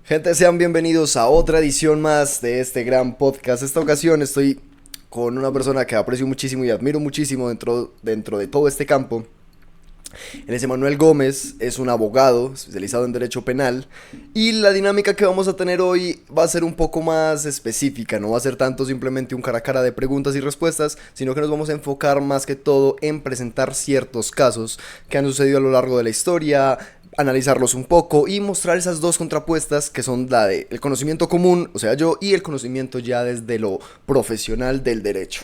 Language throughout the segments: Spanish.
Gente, sean bienvenidos a otra edición más de este gran podcast. Esta ocasión estoy con una persona que aprecio muchísimo y admiro muchísimo dentro de todo este campo. Él es Emanuel Gómez, es un abogado especializado en derecho penal y la dinámica que vamos a tener hoy va a ser un poco más específica, no va a ser tanto simplemente un cara a cara de preguntas y respuestas, sino que nos vamos a enfocar más que todo en presentar ciertos casos que han sucedido a lo largo de la historia, analizarlos un poco y mostrar esas dos contrapuestas que son la de el conocimiento común, o sea yo, y el conocimiento ya desde lo profesional del derecho.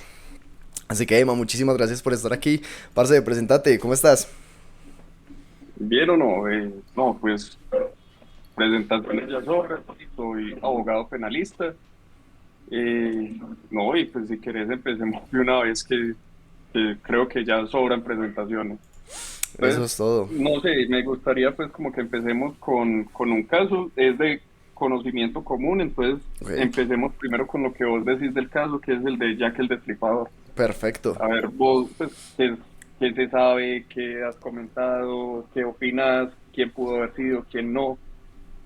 Así que Emma, muchísimas gracias por estar aquí. Parce, presentate, ¿cómo estás? ¿Bien o no? No, pues presentaciones ya sobran, soy abogado penalista. No, y pues si querés empecemos de una vez que creo que ya sobran presentaciones. Eso Entonces, es todo. no sé, me gustaría pues como que empecemos con un caso, es de conocimiento común, entonces Ok, empecemos primero con lo que vos decís del caso, que es el de Jack el Destripador. perfecto. A ver, vos, pues, ¿qué se sabe? ¿Qué has comentado? ¿Qué opinas? ¿Quién pudo haber sido? ¿Quién no?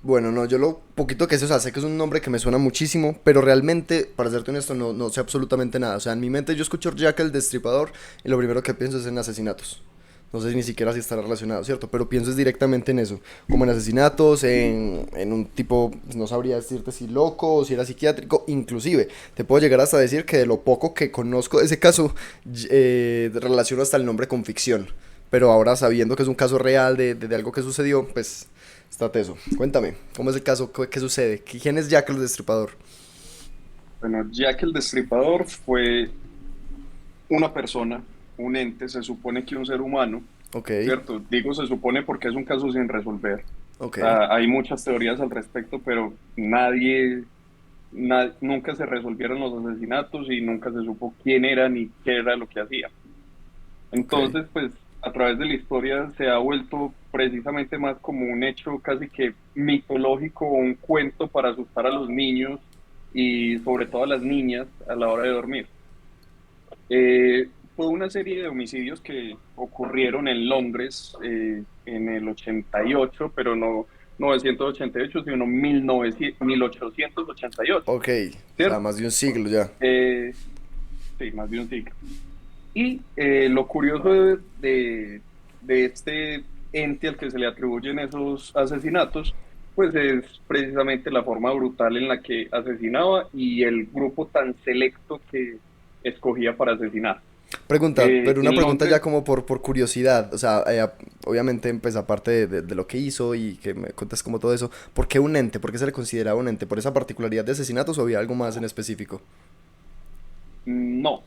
Bueno, no, yo lo poquito que sé, o sea, sé que es un nombre que me suena muchísimo, pero realmente, para serte honesto, no sé absolutamente nada. O sea, en mi mente yo escucho Jack el Destripador y lo primero que pienso es en asesinatos. No sé ni siquiera si estará relacionado, ¿cierto? Pero pienso es directamente en eso, como en asesinatos, en un tipo, no sabría decirte si loco o si era psiquiátrico, inclusive te puedo llegar hasta decir que de lo poco que conozco de ese caso, relaciono hasta el nombre con ficción. Pero ahora sabiendo que es un caso real de algo que sucedió, pues está teso. Cuéntame, ¿cómo es el caso? ¿Qué sucede? ¿Quién es Jack el Destripador? Bueno, Jack el Destripador fue una persona, un ente, se supone que un ser humano, Ok, ¿cierto? Digo se supone porque es un caso sin resolver. ok, Hay muchas teorías al respecto, pero nunca se resolvieron los asesinatos y nunca se supo quién era ni qué era lo que hacía. ok, Entonces, pues a través de la historia se ha vuelto precisamente más como un hecho casi que mitológico o un cuento para asustar a los niños y sobre todo a las niñas a la hora de dormir. Fue una serie de homicidios que ocurrieron en Londres en el 88, pero no 988, sino 1888, ok. O sea, ¿cierto? más de un siglo ya. Eh, sí, más de un siglo. Y lo curioso de este ente al que se le atribuyen esos asesinatos, pues es precisamente la forma brutal en la que asesinaba y el grupo tan selecto que escogía para asesinar. Pregunta, pero una En pregunta ya Londres, como por curiosidad. O sea, obviamente, pues aparte de lo que hizo y que me cuentas como todo eso, ¿por qué un ente? ¿Por qué se le considera un ente? ¿Por esa particularidad de asesinatos o había algo más en específico? no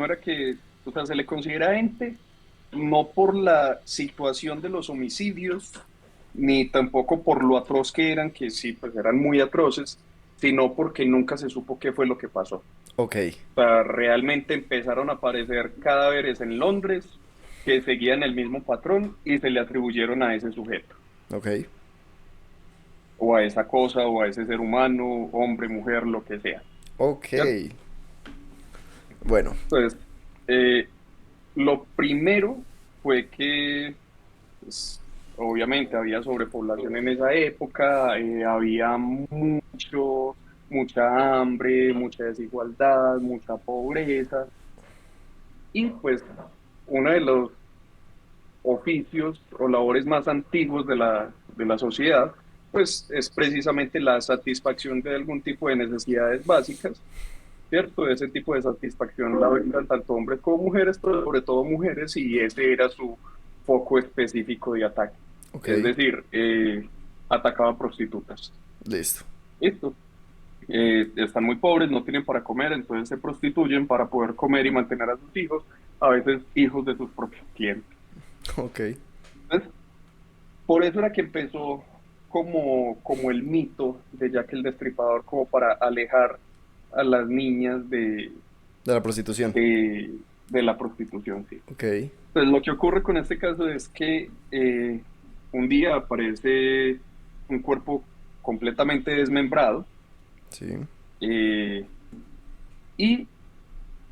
era que, o sea, se le considera ente no por la situación de los homicidios, ni tampoco por lo atroz que eran, que sí, pues eran muy atroces, sino porque nunca se supo qué fue lo que pasó. Ok, O sea, realmente empezaron a aparecer cadáveres en Londres que seguían el mismo patrón y se le atribuyeron a ese sujeto, ok, o a esa cosa, o a ese ser humano, hombre, mujer, lo que sea, ok. ¿cierto? Bueno, Entonces, eh, lo primero fue que, pues, obviamente había sobrepoblación en esa época, había mucha hambre, mucha desigualdad, mucha pobreza, y pues uno de los oficios o labores más antiguos de la sociedad, pues es precisamente la satisfacción de algún tipo de necesidades básicas, ¿cierto? Ese tipo de satisfacción la brindan tanto hombres como mujeres, pero sobre todo mujeres, y ese era su foco específico de ataque. ok, Es decir, atacaba a prostitutas. listo. Listo. Están muy pobres, no tienen para comer, entonces se prostituyen para poder comer y mantener a sus hijos, a veces hijos de sus propios clientes. Ok, Entonces, por eso era que empezó como el mito de Jack el Destripador, como para alejar a las niñas de la prostitución. de la prostitución, sí. Ok, Pues lo que ocurre con este caso es que un día aparece un cuerpo completamente desmembrado sí, eh, y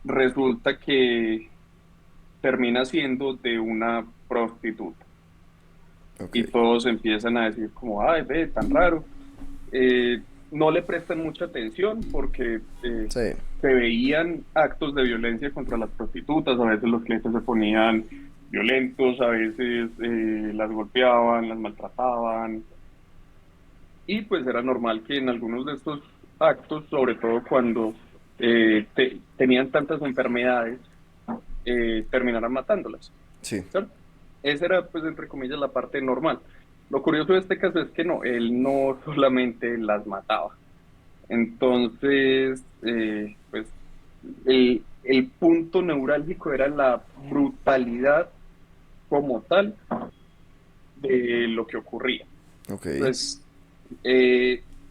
resulta que termina siendo de una prostituta. ok, Y todos empiezan a decir como, ay, ve, tan raro. no le prestan mucha atención porque Sí, se veían actos de violencia contra las prostitutas, a veces los clientes se ponían violentos, a veces las golpeaban, las maltrataban, y pues era normal que en algunos de estos actos, sobre todo cuando tenían tantas enfermedades, terminaran matándolas, sí, ¿cierto? Esa era, pues, entre comillas, la parte normal. Lo curioso de este caso es que no, él no solamente las mataba. Entonces, pues, el punto neurálgico era la brutalidad como tal de lo que ocurría. ok, Pues,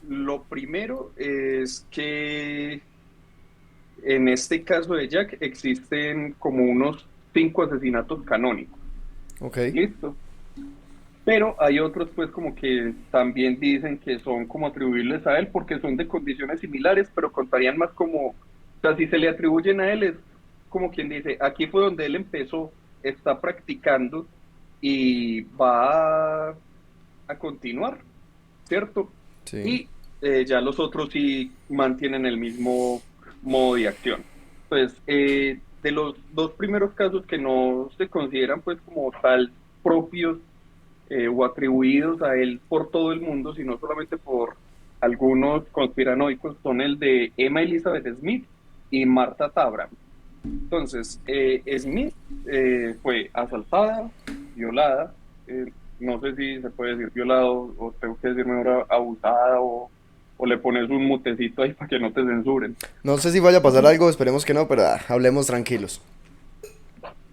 lo primero es que en este caso de Jack existen como unos 5 asesinatos canónicos. ok, Listo. Pero hay otros pues como que también dicen que son como atribuibles a él porque son de condiciones similares, pero contarían más como, o sea, si se le atribuyen a él es como quien dice, aquí fue donde él empezó, está practicando y va a continuar, ¿cierto? sí, Y ya los otros sí mantienen el mismo modo de acción. Pues de los dos primeros casos que no se consideran pues como tal propios o atribuidos a él por todo el mundo, sino solamente por algunos conspiranoicos, son el de Emma Elizabeth Smith y Martha Tabram. Entonces, Smith fue asaltada, violada, eh, no sé si se puede decir violado o tengo que decir mejor abusada o le pones un mutecito ahí para que no te censuren. no sé si vaya a pasar algo, esperemos que no, pero hablemos tranquilos.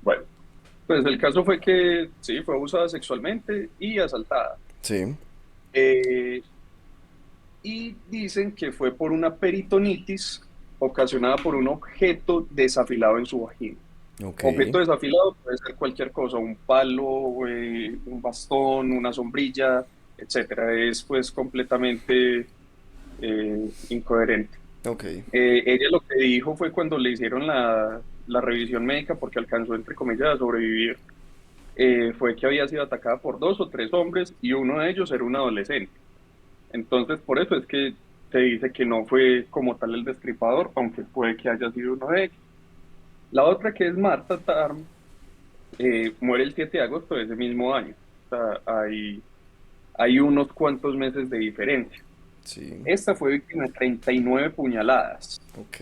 Bueno, pues el caso fue que sí, fue abusada sexualmente y asaltada. Sí, Eh, y dicen que fue por una peritonitis ocasionada por un objeto desafilado en su vagina. ok, Objeto desafilado puede ser cualquier cosa, un palo, un bastón, una sombrilla, etcétera. Es pues completamente incoherente. ok, Ella lo que dijo fue cuando le hicieron la revisión médica, porque alcanzó, entre comillas, a sobrevivir, fue que había sido atacada por 2 o 3 hombres y uno de ellos era un adolescente. Entonces, por eso es que se dice que no fue como tal el destripador, aunque puede que haya sido uno de ellos. La otra, que es Martha Tarm, muere el 7 de agosto de ese mismo año. O sea, hay unos cuantos meses de diferencia. sí, Esta fue víctima de 39 puñaladas. ok,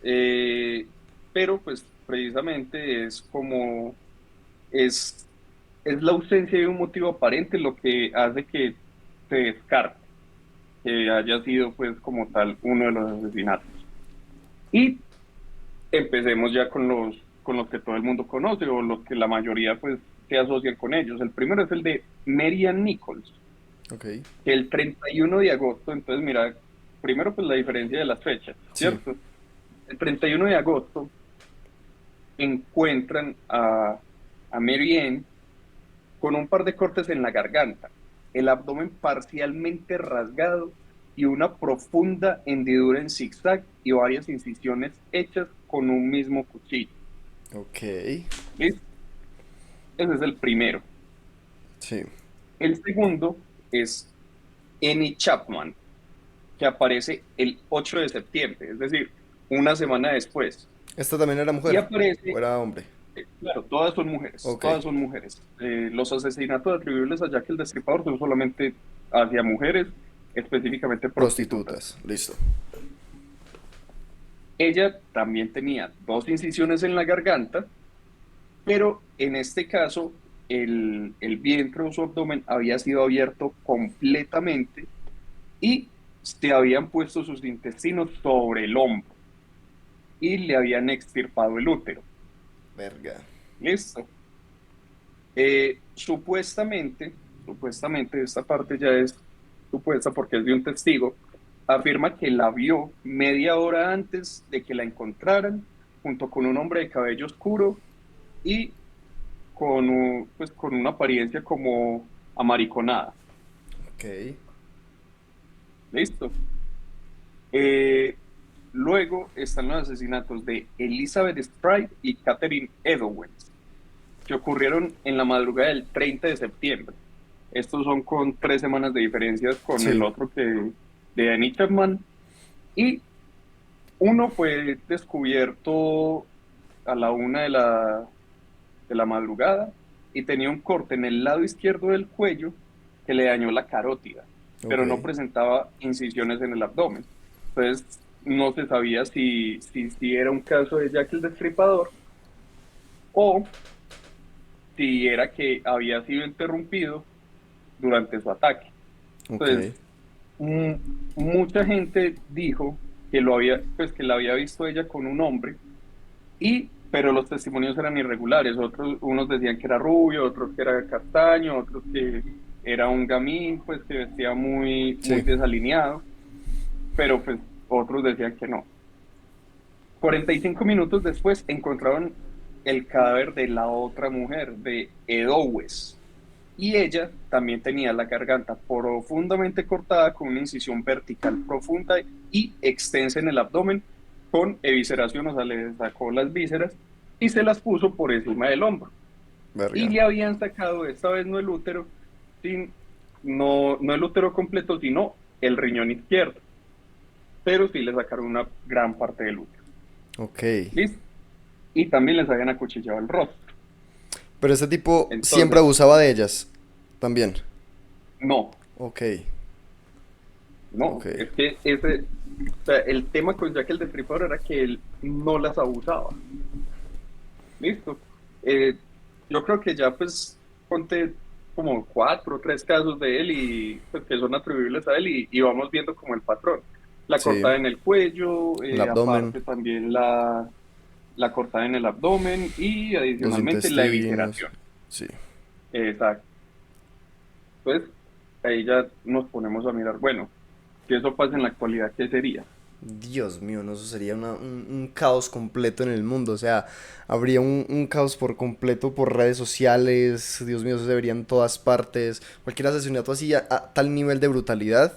Eh, pero pues precisamente es, es la ausencia de un motivo aparente lo que hace que se descarte que haya sido pues como tal uno de los asesinatos. Y empecemos ya con los que todo el mundo conoce o los que la mayoría pues se asocian con ellos. El primero es el de Marian Nichols, ok, que el 31 de agosto, entonces mira, primero pues la diferencia de las fechas, sí, ¿cierto? El 31 de agosto encuentran a Mary Ann con un par de cortes en la garganta, el abdomen parcialmente rasgado y una profunda hendidura en zigzag y varias incisiones hechas con un mismo cuchillo. ok, ¿Listo? Ese es el primero. sí. El segundo es Annie Chapman, que aparece el 8 de septiembre, es decir, una semana después. ¿Esta también era Y mujer o aparece, era hombre? claro, todas son mujeres, Ok, todas son mujeres. Los asesinatos atribuibles a Jack el Destripador son solamente hacia mujeres, específicamente prostitutas. prostitutas, listo. Ella también tenía 2 incisiones en la garganta, pero en este caso el vientre o su abdomen había sido abierto completamente y se habían puesto sus intestinos sobre el hombro y le habían extirpado el útero. Verga. Listo. Supuestamente, esta parte ya es supuesta porque es de un testigo, afirma que la vio media hora antes de que la encontraran, junto con un hombre de cabello oscuro y pues, con una apariencia como amariconada. Ok, Listo. Eh, Luego están los asesinatos de Elizabeth Stride y Catherine Edowens, que ocurrieron en la madrugada del 30 de septiembre. Estos son con 3 semanas de diferencias con el Sí, otro que de Danny Chapman. Y uno fue descubierto a la 1 de la madrugada y tenía un corte en el lado izquierdo del cuello que le dañó la carótida, ok, pero no presentaba incisiones en el abdomen. Entonces, no se sabía si era un caso de Jack el Destripador o si era que había sido interrumpido durante su ataque. ok, Entonces, mu- mucha gente dijo que pues que la había visto ella con un hombre pero los testimonios eran irregulares. Unos decían que era rubio, otros que era castaño, otros que era un gamín, pues que vestía muy, muy sí, desalineado, pero pues otros decían que no. 45 minutos después encontraron el cadáver de la otra mujer, de Edowes, y ella también tenía la garganta profundamente cortada con una incisión vertical profunda y extensa en el abdomen con evisceración, o sea, le sacó las vísceras y se las puso por encima del hombro. Y verga. le habían sacado, esta vez no el útero, no el útero completo, sino el riñón izquierdo, pero sí le sacaron una gran parte del útero. Ok. ¿Listo? Y también les habían acuchillado el rostro. Pero este tipo siempre Entonces, abusaba de ellas. También. no, Ok, ok, no, es que o sea, el tema con Jack el Destripador era que él no las abusaba. Listo. Eh, yo creo que ya pues conté como 4 o 3 casos de él y pues que son atribuibles a él y vamos viendo como el patrón. La sí. cortada en el cuello, El abdomen, aparte también la cortada en el abdomen y los adicionalmente la intestinos. evisceración. Sí. Exacto. Entonces ahí ya nos ponemos a mirar, bueno, si eso pasa en la actualidad, ¿qué sería? Dios mío, no, eso sería un caos completo en el mundo. O sea, habría un caos por completo por redes sociales. Dios mío, eso se vería en todas partes. Cualquier asesinato así a tal nivel de brutalidad.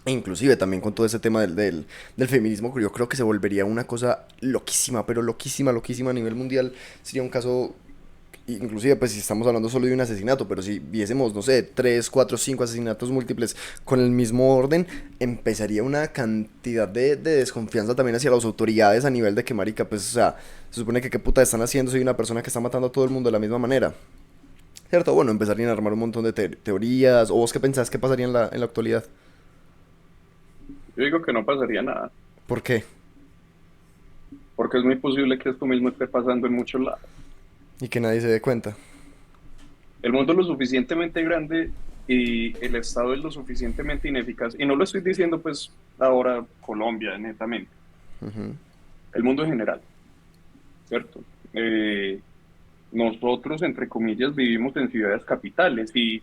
E inclusive también con todo ese tema del feminismo, yo creo que se volvería una cosa loquísima, pero loquísima, loquísima a nivel mundial. Sería un caso, inclusive pues si estamos hablando solo de un asesinato, pero si viésemos, no sé, 3 4 5 asesinatos múltiples con el mismo orden, empezaría una cantidad de desconfianza también hacia las autoridades a nivel de que, marica, pues, o sea, se supone que qué puta están haciendo, soy una persona que está matando a todo el mundo de la misma manera. ¿Cierto? Bueno, empezarían a armar un montón de teorías. ¿O vos qué pensás que pasaría en la actualidad? Yo digo que no pasaría nada, ¿Por qué? porque es muy posible que esto mismo esté pasando en muchos lados. Y que nadie se dé cuenta. El mundo es lo suficientemente grande y el Estado es lo suficientemente ineficaz. Y no lo estoy diciendo pues ahora Colombia, netamente. El mundo en general, ¿cierto? Nosotros, entre comillas, vivimos en ciudades capitales y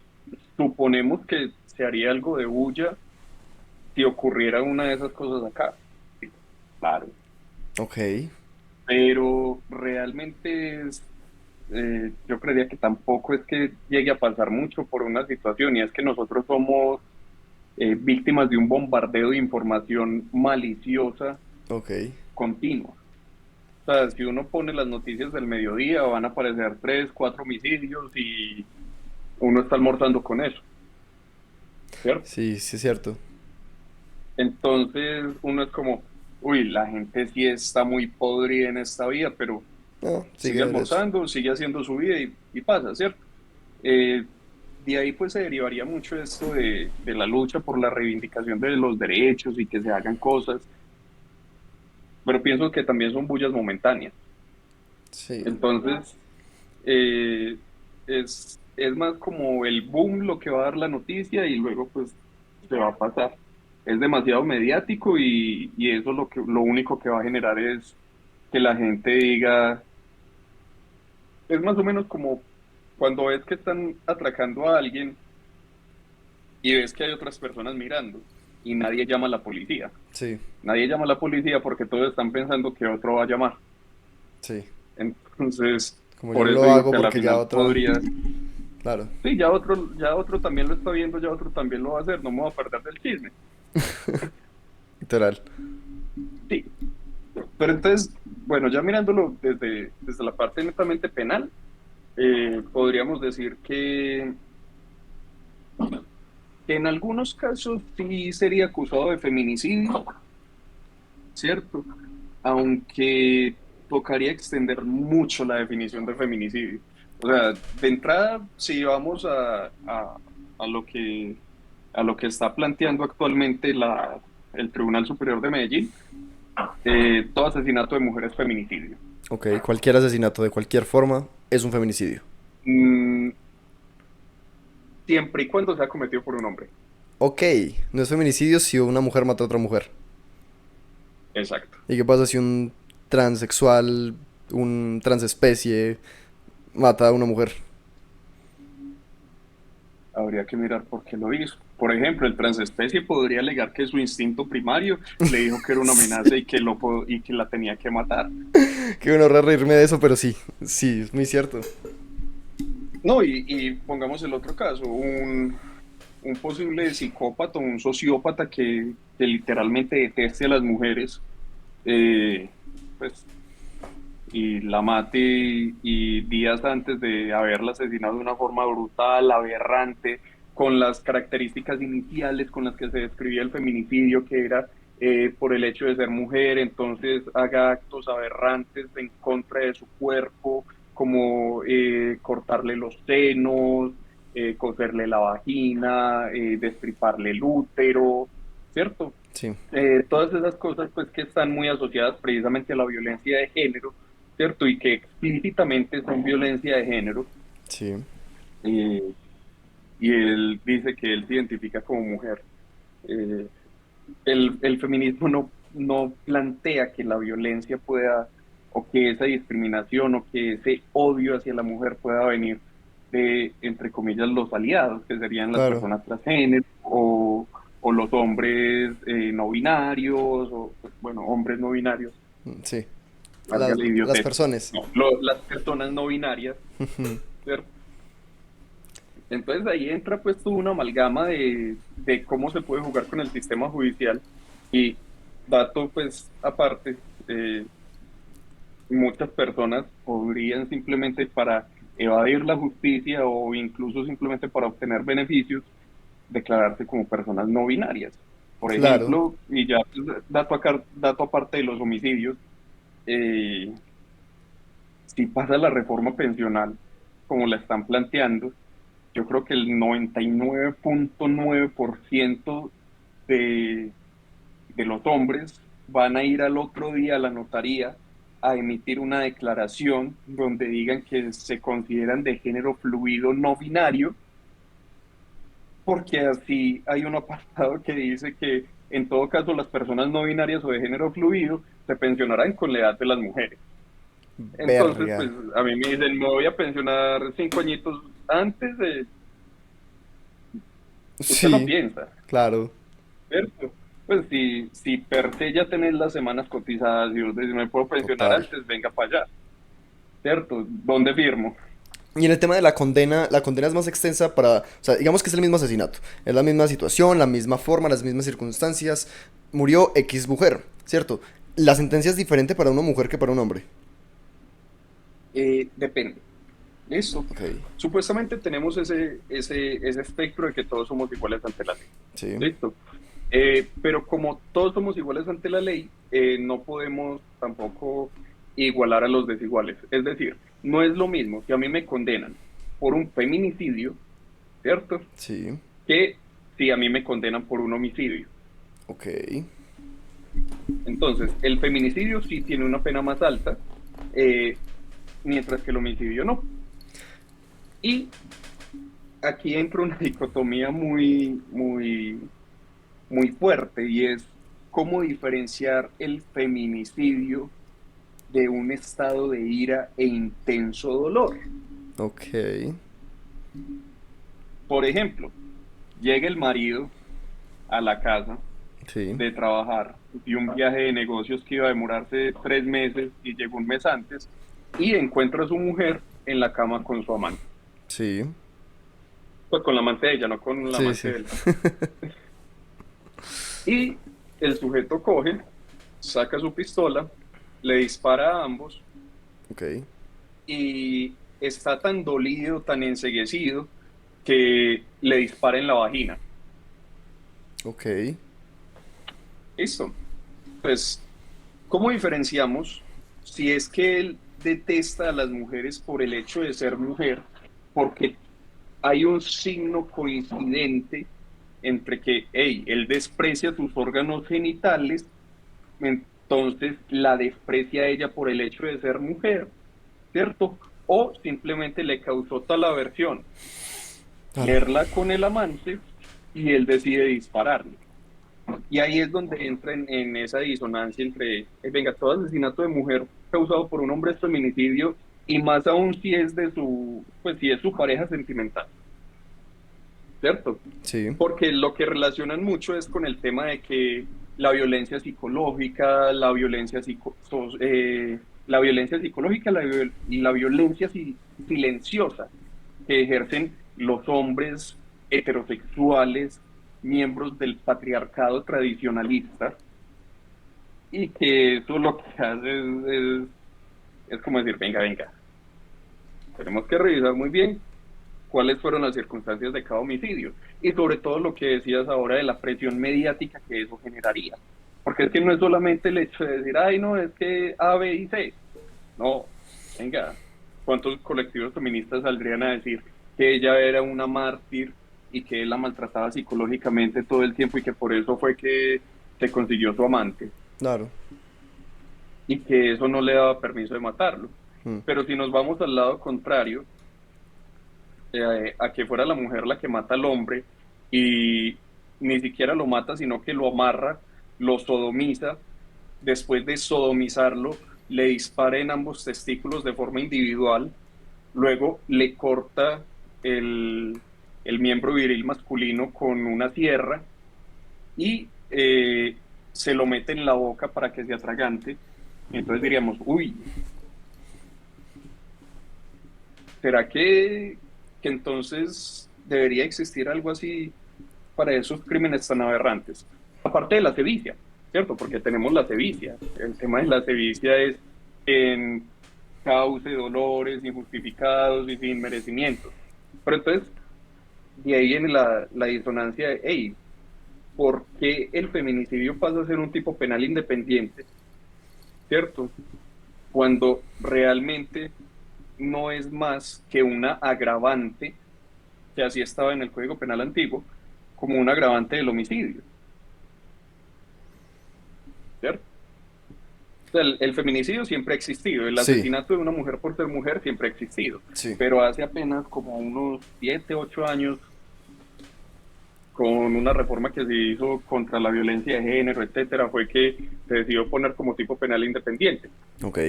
suponemos que se haría algo de bulla si ocurriera una de esas cosas acá. Sí, claro. Ok, Pero realmente yo creería que tampoco es que llegue a pasar mucho por una situación y es que nosotros somos víctimas de un bombardeo de información maliciosa ok. continua. O sea, si uno pone las noticias del mediodía, van a aparecer 3, 4 homicidios y uno está almorzando con eso, ¿cierto? Sí, sí es cierto. Entonces uno es como, uy, la gente sí está muy podrida en esta vida, pero No, sigue sigue eso. almorzando, sigue haciendo su vida y pasa, ¿cierto? Eh, de ahí pues se derivaría mucho esto de la lucha por la reivindicación de los derechos y que se hagan cosas, pero pienso que también son bullas momentáneas. Sí. Entonces, eh, es más como el boom lo que va a dar la noticia y luego pues se va a pasar. Es demasiado mediático y eso lo único que va a generar es que la gente diga, es más o menos como cuando ves que están atracando a alguien y ves que hay otras personas mirando y nadie llama a la policía. Sí, Nadie llama a la policía porque todos están pensando que otro va a llamar. sí. Entonces, Como yo por no eso lo digo hago que a la porque ya final otra. podría. Claro, Sí, ya otro también lo está viendo, ya otro también lo va a hacer, no me voy a perder del chisme. literal. Sí, pero entonces, bueno, ya mirándolo desde la parte netamente penal, podríamos decir que que en algunos casos sí sería acusado de feminicidio, ¿cierto? Aunque tocaría extender mucho la definición de feminicidio. O sea, de entrada, si vamos a a lo que está planteando actualmente el Tribunal Superior de Medellín, todo asesinato de mujer es feminicidio. Ok, cualquier asesinato de cualquier forma es un feminicidio. Mm, siempre y cuando sea cometido por un hombre. Ok, no es feminicidio si una mujer mata a otra mujer. Exacto. ¿Y qué pasa si un transexual, un transespecie mata a una mujer? Habría que mirar por qué lo hizo. Por ejemplo, el transespecie podría alegar que su instinto primario le dijo que era una amenaza y y que la tenía que matar. Qué bueno reírme de eso, pero sí, sí, es muy cierto. No, y pongamos el otro caso, un posible psicópata, un sociópata que literalmente deteste a las mujeres, eh, pues, y la mate y días antes de haberla asesinado de una forma brutal, aberrante, con las características iniciales con las que se describía el feminicidio, que era por el hecho de ser mujer, entonces haga actos aberrantes en contra de su cuerpo, como cortarle los senos, coserle la vagina, destriparle el útero, ¿cierto? Sí, Todas esas cosas pues que están muy asociadas precisamente a la violencia de género, ¿cierto? Y que explícitamente son violencia de género. sí. eh, y él dice que él se identifica como mujer. Eh, el feminismo no plantea que la violencia pueda, o que esa discriminación, o que ese odio hacia la mujer pueda venir de, entre comillas, los aliados, que serían las Claro. personas transgénero o los hombres no binarios, o pues, bueno, hombres no binarios, Sí. valga la Las idiotez. personas. No, las personas no binarias, ¿cierto? Entonces ahí entra pues toda una amalgama de cómo se puede jugar con el sistema judicial y dato pues aparte, muchas personas podrían simplemente para evadir la justicia o incluso simplemente para obtener beneficios, declararse como personas no binarias. Por Claro. ejemplo, y ya pues, dato aparte de los homicidios, eh, si pasa la reforma pensional como la están planteando, yo creo que el 99.9% de, de los hombres van a ir al otro día a la notaría a emitir una declaración donde digan que se consideran de género fluido no binario, porque así hay un apartado que dice que en todo caso las personas no binarias o de género fluido se pensionarán con la edad de las mujeres. Entonces, Verga. pues a mí me dicen, me voy a pensionar 5 añitos antes de... Usted no Sí, piensa, claro. ¿cierto? Pues si per se ya tenés las semanas cotizadas y vos decís, me puedo pensionar Total. antes, venga para allá, ¿cierto? ¿Dónde firmo? Y en el tema de la condena es más extensa para, o sea, digamos que es el mismo asesinato, es la misma situación, la misma forma, las mismas circunstancias, murió X mujer, ¿cierto? La sentencia es diferente para una mujer que para un hombre. Depende. ¿Listo? Ok, Supuestamente tenemos ese espectro de que todos somos iguales ante la ley. sí, ¿Listo? Pero como todos somos iguales ante la ley, no podemos tampoco igualar a los desiguales. Es decir, no es lo mismo que a mí me condenan por un feminicidio, ¿cierto? sí, Que si a mí me condenan por un homicidio. ok, Entonces, el feminicidio sí tiene una pena más alta, eh, mientras que el homicidio no. Y aquí entra una dicotomía muy fuerte y es cómo diferenciar el feminicidio de un estado de ira e intenso dolor. ok, Por ejemplo, llega el marido a la casa sí, de trabajar y un viaje de negocios que iba a demorarse 3 meses y llegó un mes antes y encuentra a su mujer en la cama con su amante. sí, Pues con la amante de ella, no con la sí, amante sí, de él. Y el sujeto coge, saca su pistola, le dispara a ambos ok, y está tan dolido, tan enceguecido, que le dispare en la vagina. Ok. Listo. Pues, ¿cómo diferenciamos si es que él detesta a las mujeres por el hecho de ser mujer? Porque hay un signo coincidente entre que, hey, él desprecia sus órganos genitales, entonces la desprecia a ella por el hecho de ser mujer, ¿cierto? O simplemente le causó tal aversión Claro. verla con el amante y él decide dispararle. Y ahí es donde entra en esa disonancia entre, venga, todo asesinato de mujer causado por un hombre es feminicidio y más aún si es de su, pues si es su pareja sentimental, ¿cierto? Sí. Porque lo que relacionan mucho es con el tema de que la violencia psicológica, la violencia psicológica, la violencia silenciosa que ejercen los hombres heterosexuales, miembros del patriarcado tradicionalista, y que eso lo que hace es como decir, venga, venga, tenemos que revisar muy bien cuáles fueron las circunstancias de cada homicidio y sobre todo lo que decías ahora de la presión mediática que eso generaría. Porque es que no es solamente el hecho de decir, ay, no, es que A, B y C. No, venga, ¿cuántos colectivos feministas saldrían a decir que ella era una mártir y que él la maltrataba psicológicamente todo el tiempo y que por eso fue que se consiguió su amante Claro. y que eso no le daba permiso de matarlo? Mm. Pero si nos vamos al lado contrario, a que fuera la mujer la que mata al hombre y ni siquiera lo mata, sino que lo amarra, lo sodomiza, después de sodomizarlo, le dispara en ambos testículos de forma individual, luego le corta el miembro viril masculino con una sierra y se lo mete en la boca para que se atragante. Entonces diríamos, uy, ¿será que entonces debería existir algo así para esos crímenes tan aberrantes? Aparte de la sevicia, ¿cierto? Porque tenemos la sevicia. El tema de la sevicia es en cause dolores injustificados y sin merecimientos. Pero entonces, de ahí viene la disonancia de, hey, ¿por qué el feminicidio pasa a ser un tipo penal independiente? ¿Cierto? Cuando realmente no es más que una agravante, que así estaba en el Código Penal antiguo, como un agravante del homicidio, ¿cierto? O sea, el feminicidio siempre ha existido, el Sí. asesinato de una mujer por ser mujer siempre ha existido, Sí. pero hace apenas como unos 7, 8 años, con una reforma que se hizo contra la violencia de género, etcétera, fue que se decidió poner como tipo penal independiente. Ok.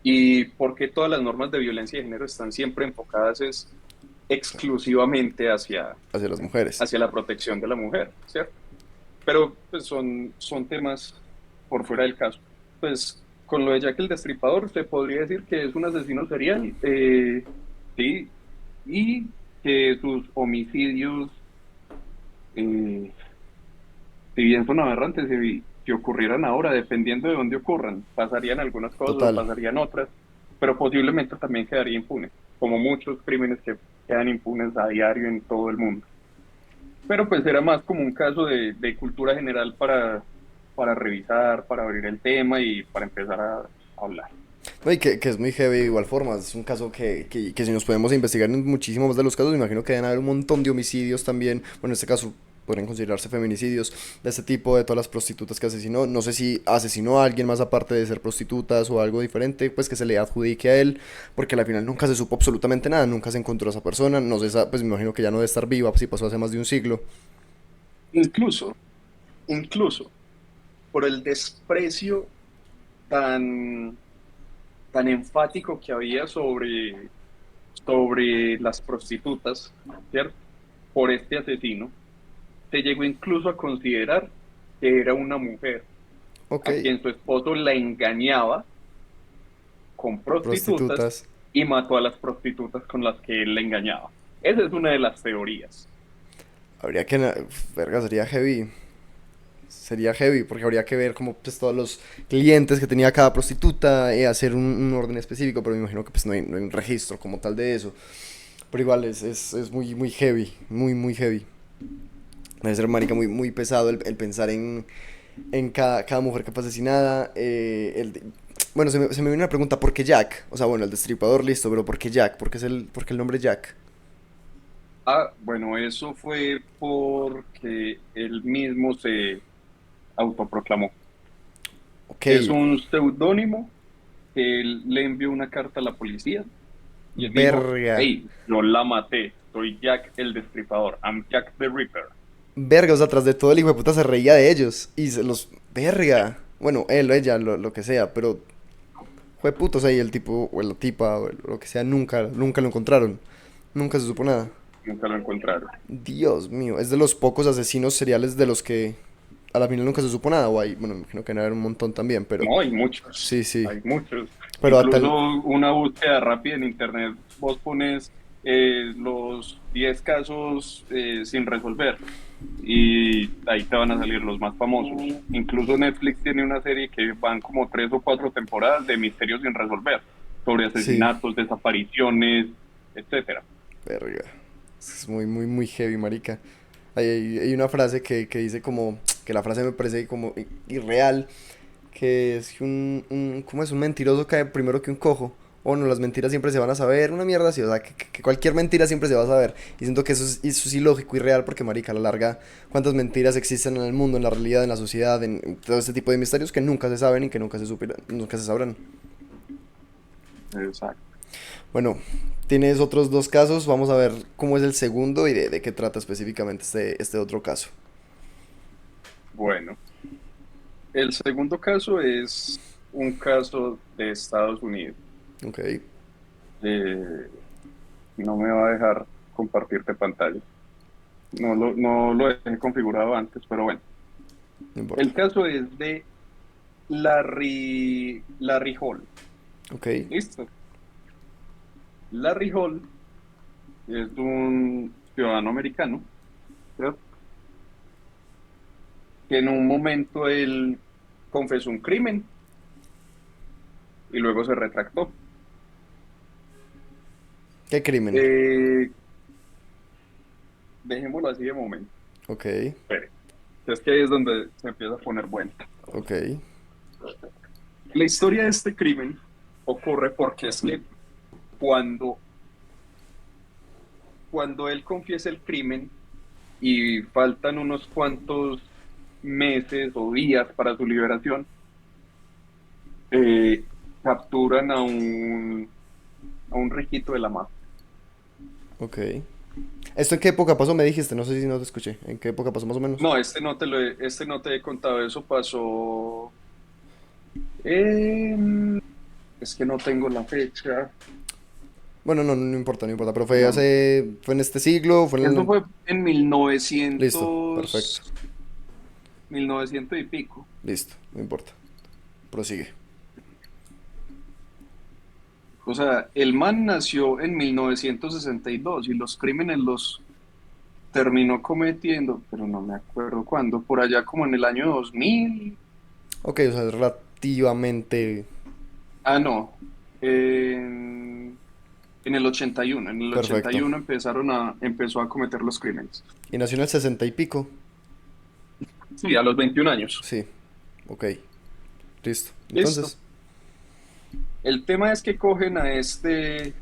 ¿Y por qué todas las normas de violencia de género están siempre enfocadas exclusivamente Hacia las mujeres. hacia la protección de la mujer, ¿cierto? Pero pues son temas por fuera del caso. Pues con lo de Jack el Destripador se podría decir que es un asesino serial, sí, y que sus homicidios, eh, si bien son aberrantes, si ocurrieran ahora, dependiendo de dónde ocurran, pasarían algunas cosas, Total. pasarían otras, pero posiblemente también quedaría impune, como muchos crímenes que quedan impunes a diario en todo el mundo. Pero pues era más como un caso de cultura general para revisar, para abrir el tema y para empezar a hablar. No, y que es muy heavy de igual forma. Es un caso que si nos podemos investigar en muchísimos más de los casos, me imagino que deben haber un montón de homicidios también. Bueno, en este caso podrían considerarse feminicidios de este tipo, de todas las prostitutas que asesinó. No sé si asesinó a alguien más aparte de ser prostitutas o algo diferente, pues que se le adjudique a él, porque al final nunca se supo absolutamente nada, nunca se encontró a esa persona. No sé, pues me imagino que ya no debe estar viva, pues si pasó hace más de un siglo. Incluso, incluso por el desprecio tan, tan enfático que había sobre las prostitutas, ¿cierto? Por este asesino, se llegó incluso a considerar que era una mujer Ok, a quien su esposo la engañaba con prostitutas prostitutas. y mató a las prostitutas con las que él la engañaba. Esa es una de las teorías. Habría que... Verga, sería heavy. Sería heavy porque habría que ver como pues todos los clientes que tenía cada prostituta y hacer un orden específico, pero me imagino que pues no hay un registro como tal de eso. Pero igual es muy, muy heavy, muy, muy heavy. Debe ser, marica, muy, muy pesado el pensar en cada mujer que fue asesinada. Bueno, se me viene una pregunta, ¿por qué Jack? O sea, bueno, el destripador, listo, pero ¿por qué Jack? ¿Por qué el nombre Jack? Ah, bueno, eso fue porque él mismo se autoproclamó. Ok, Es un seudónimo que él le envió una carta a la policía y él dijo, verga. hey, yo la maté, soy Jack el Destripador, I'm Jack the Ripper. Verga, o sea, tras de todo el hijo de puta se reía de ellos. Y se los... Verga. Bueno, él o ella, lo que sea, pero... Fue puto, o sea, y el tipo, o la tipa, o lo que sea, nunca lo encontraron. Nunca se supo nada. Nunca lo encontraron. Dios mío, es de los pocos asesinos seriales de los que a la final nunca se supo nada. O hay, bueno, me imagino que van a haber un montón también, pero... No, hay muchos, Sí, sí. hay muchos. Pero a Incluso tal... una búsqueda rápida en internet, vos pones los 10 casos sin resolver y ahí te van a salir los más famosos. Incluso Netflix tiene una serie que van como 3 o 4 temporadas de misterios sin resolver, sobre Sí, asesinatos, desapariciones, etcétera. verga. Es muy, muy, muy heavy, marica. Hay una frase que dice como... Que la frase me parece como irreal. Que es que ¿cómo es? Un mentiroso cae primero que un cojo. O no, las mentiras siempre se van a saber. Una mierda así. O sea, que cualquier mentira siempre se va a saber. Y siento que eso es ilógico y real porque, marica, a la larga, cuántas mentiras existen en el mundo, en la realidad, en la sociedad, en todo este tipo de misterios que nunca se saben y que nunca se sabrán. Exacto. Bueno, tienes otros dos casos. Vamos a ver cómo es el segundo y de qué trata específicamente este otro caso. Bueno, el segundo caso es un caso de Estados Unidos. Ok, Eh, no me va a dejar compartirte pantalla. No lo dejé configurado antes, pero bueno. no importa. El caso es de Larry Hall. Ok, ¿Listo? Larry Hall es un ciudadano americano, ¿cierto? Que en un momento él confesó un crimen y luego se retractó. ¿qué crimen? Eh, Dejémoslo así de momento. Ok, Espere. Es que ahí es donde se empieza a poner bueno. ok, La historia de este crimen ocurre porque es que cuando, cuando él confiesa el crimen y faltan unos cuantos meses o días para su liberación, eh, capturan a un riquito de la mafia. ok. ¿Esto en qué época pasó? Me dijiste, no sé si no te escuché. ¿En qué época pasó más o menos? No, este no te he contado, eso pasó. en- es que no tengo la fecha. Bueno, no importa, no importa. Pero No. fue en este siglo, fue en Eso el... fue en Listo, perfecto. 1900 y pico. Listo, no importa. Prosigue. O sea, el man nació en 1962 y los crímenes los terminó cometiendo, pero no me acuerdo cuándo, por allá como en el año 2000. Ok, o sea, es relativamente Ah, no, en el 81. En el ochenta y perfecto. uno empezó a cometer los crímenes. Y nació en el 60 y pico. Sí, a los 21 años. Sí, ok, listo. Listo. Entonces, El tema es que cogen a este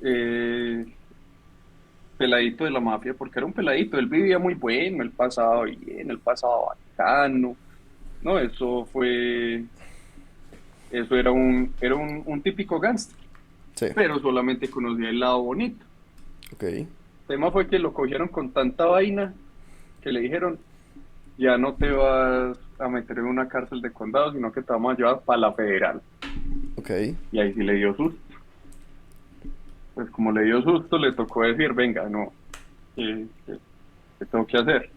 eh, peladito de la mafia, porque era un peladito, él vivía muy bueno, él pasaba bien, él pasaba bacano. No, eso era un típico gángster, sí, pero solamente conocía el lado bonito. ok, El tema fue que lo cogieron con tanta vaina que le dijeron, ya no te vas a meter en una cárcel de condado, sino que te vamos a llevar para la federal. ok, Y ahí sí le dio susto. Pues como le dio susto, le tocó decir, venga, no, ¿qué tengo que hacer?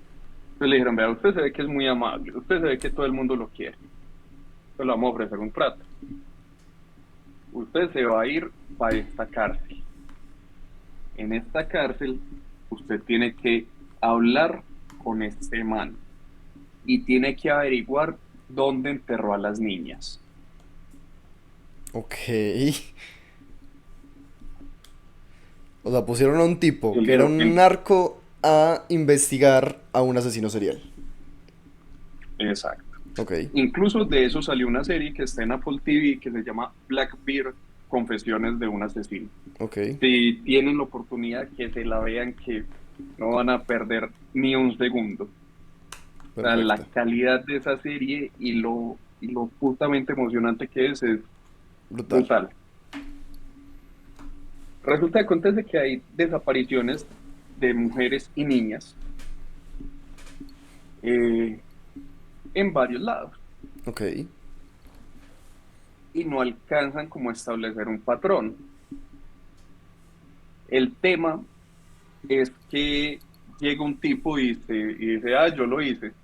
Entonces le dijeron, vea, usted se ve que es muy amable, usted se ve que todo el mundo lo quiere. Pues le vamos a ofrecer un trato. Usted se va a ir para esta cárcel. En esta cárcel, usted tiene que hablar con este man y tiene que averiguar dónde enterró a las niñas. ok. O sea, pusieron a un tipo El, que era lo- un el- narco a investigar a un asesino serial. exacto. Ok, Incluso de eso salió una serie que está en Apple TV que se llama Blackbeard, Confesiones de un asesino. ok, Si tienen la oportunidad, que se la vean, que no van a perder ni un segundo. O sea, la perfecto. calidad de esa serie y lo putamente emocionante que es Brutal. brutal. Resulta que acontece que hay desapariciones de mujeres y niñas eh, en varios lados Ok, y no alcanzan como a establecer un patrón. El tema es que llega un tipo y dice, ah, yo lo hice.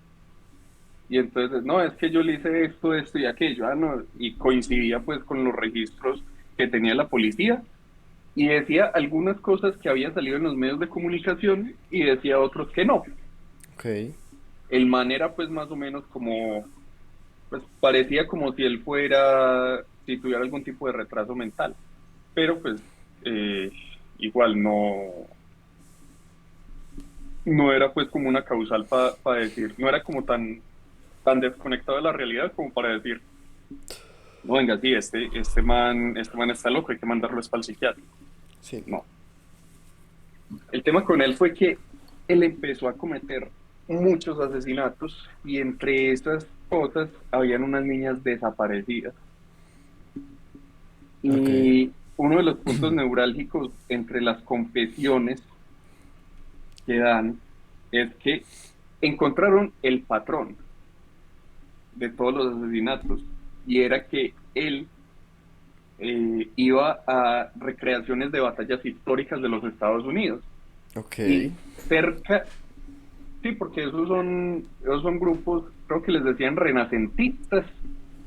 Y entonces, no, es que yo le hice esto, esto y aquello, ah, no, y coincidía pues con los registros que tenía la policía y decía algunas cosas que habían salido en los medios de comunicación y decía otros que no. ok, El man era pues más o menos como, pues parecía como si él fuera, si tuviera algún tipo de retraso mental, pero pues eh, igual no era pues como una causal para decir, no era como tan desconectado de la realidad como para decir, no, venga, sí, este man está loco, hay que mandarlo es para el psiquiátrico. sí. No. El tema con él fue que él empezó a cometer muchos asesinatos y entre esas cosas habían unas niñas desaparecidas. Ok, Y uno de los puntos neurálgicos entre las confesiones que dan es que encontraron el patrón de todos los asesinatos y era que él iba a recreaciones de batallas históricas de los Estados Unidos ok, y cerca, sí, porque esos son grupos, creo que les decían renacentistas,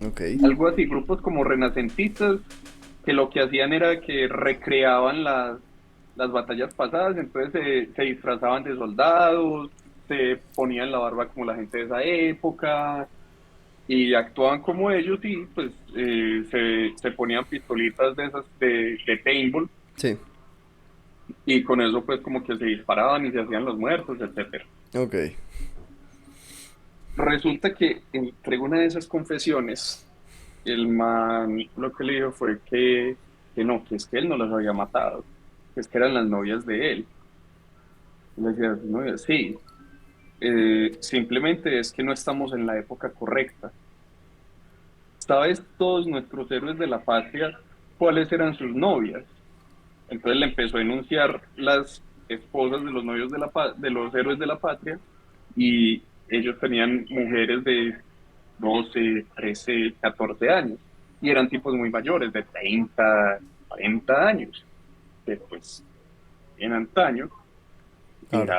ok. algo así, grupos como renacentistas, que lo que hacían era que recreaban las batallas pasadas, entonces se disfrazaban de soldados, se ponían la barba como la gente de esa época y actuaban como ellos y pues se ponían pistolitas de esas de paintball Sí, y con eso pues como que se disparaban y se hacían los muertos, etcétera. ok, Resulta que entre una de esas confesiones, el man lo que le dijo fue que no, que es que él no las había matado, que es que eran las novias de él. Y le decía, no, sí, simplemente es que no estamos en la época correcta. ¿Sabes todos nuestros héroes de la patria cuáles eran sus novias? Entonces le empezó a enunciar las esposas de los novios de los héroes de la patria y ellos tenían mujeres de 12, 13, 14 años y eran tipos muy mayores, de 30, 40 años, que pues en antaño claro.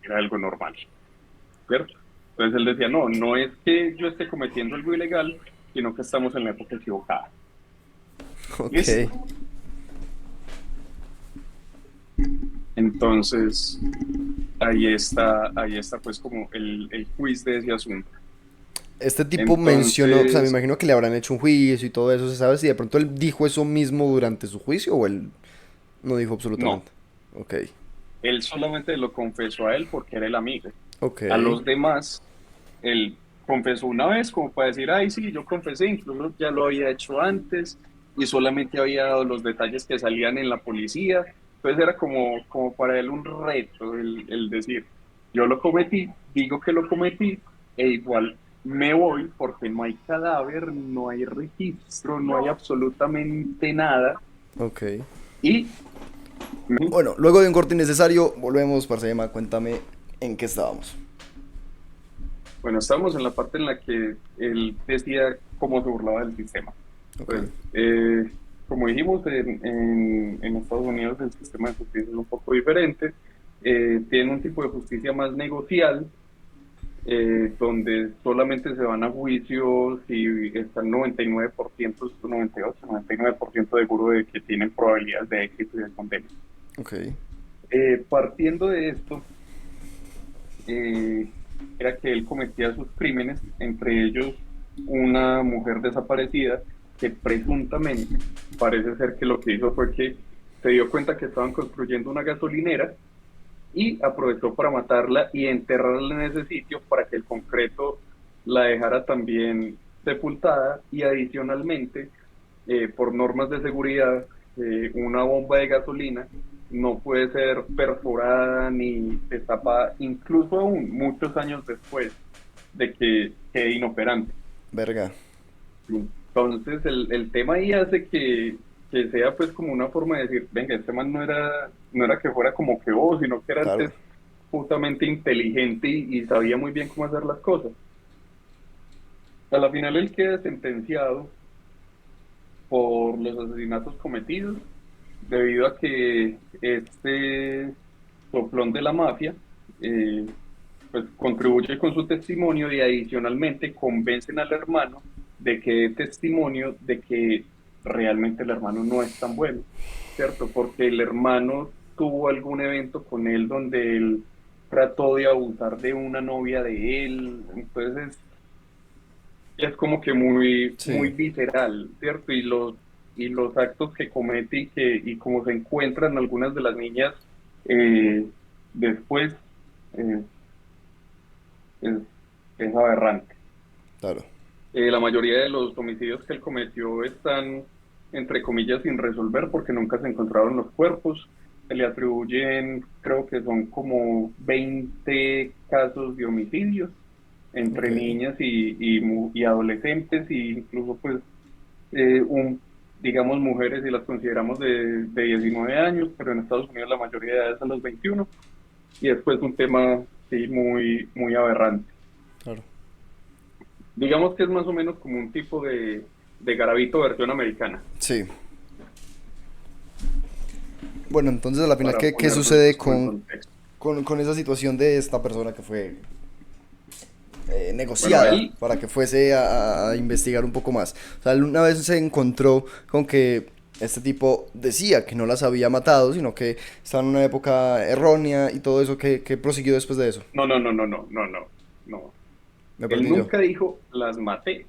era algo normal, ¿cierto? Entonces él decía, no, no es que yo esté cometiendo algo ilegal, sino que estamos en la época equivocada. Ok. ¿Listo? Entonces, ahí está pues como el quiz de ese asunto. Este tipo mencionó, o sea, me Entonces, imagino que le habrán hecho un juicio y todo eso, ¿se sabe si de pronto él dijo eso mismo durante su juicio o él no dijo no, absolutamente? Ok, él solamente lo confesó a él porque era el amigo. ok, A los demás, él confesó una vez como para decir, ay, sí, yo confesé, incluso ya lo había hecho antes y solamente había dado los detalles que salían en la policía. Entonces era como para él un reto el decir, yo lo cometí, digo que lo cometí e igual me voy porque no hay cadáver, no hay registro, no hay absolutamente nada. ok. Y ujú, Bueno, luego de un corte innecesario, volvemos, Parcema, cuéntame en qué estábamos. bueno, estamos en la parte en la que él decía cómo se burlaba del sistema. Ok, Pues, como dijimos, en Estados Unidos el sistema de justicia es un poco diferente. Tiene un tipo de justicia más negocial, donde solamente se van a juicio si están 99%, 98, 99% seguro de que tienen probabilidades de éxito y de condena. ok, Partiendo de esto, eh, era que él cometía sus crímenes, entre ellos una mujer desaparecida que presuntamente parece ser que lo que hizo fue que se dio cuenta que estaban construyendo una gasolinera y aprovechó para matarla y enterrarla en ese sitio para que el concreto la dejara también sepultada y adicionalmente, por normas de seguridad, una bomba de gasolina no puede ser perforada ni destapada, incluso aún muchos años después de que quede inoperante. Verga. Entonces, el tema ahí hace que sea pues como una forma de decir, venga, este man no era que fuera como que vos, sino que era Claro. antes justamente inteligente y sabía muy bien cómo hacer las cosas. A la final él queda sentenciado por los asesinatos cometidos debido a que este soplón de la mafia eh, pues contribuye con su testimonio y adicionalmente convencen al hermano de que dé testimonio de que realmente el hermano no es tan bueno, ¿cierto? Porque el hermano tuvo algún evento con él donde él trató de abusar de una novia de él, entonces es como que muy Sí. visceral, ¿cierto? Y los actos que comete y cómo se encuentran algunas de las niñas eh, después eh, es, es aberrante. Claro. La mayoría de los homicidios que él cometió están, entre comillas, sin resolver porque nunca se encontraron los cuerpos. Se le atribuyen, creo que son como 20 casos de homicidios Ok. entre niñas y adolescentes, e incluso pues digamos mujeres si las consideramos de 19 años, pero en Estados Unidos la mayoría de edad es a los 21, y después un tema sí, muy aberrante. Claro. Digamos que es más o menos como un tipo de Garavito versión americana, Sí. Bueno, entonces a la final, para ¿qué ponernos sucede pues como en contexto. con esa situación de esta persona que fue Bueno, negociada él, para que fuese a investigar un poco más? O sea, él una vez se encontró con que este tipo decía que no las había matado, sino que estaba en una época errónea y todo eso que prosiguió después de eso. no. Me Él perdí yo. nunca dijo las maté,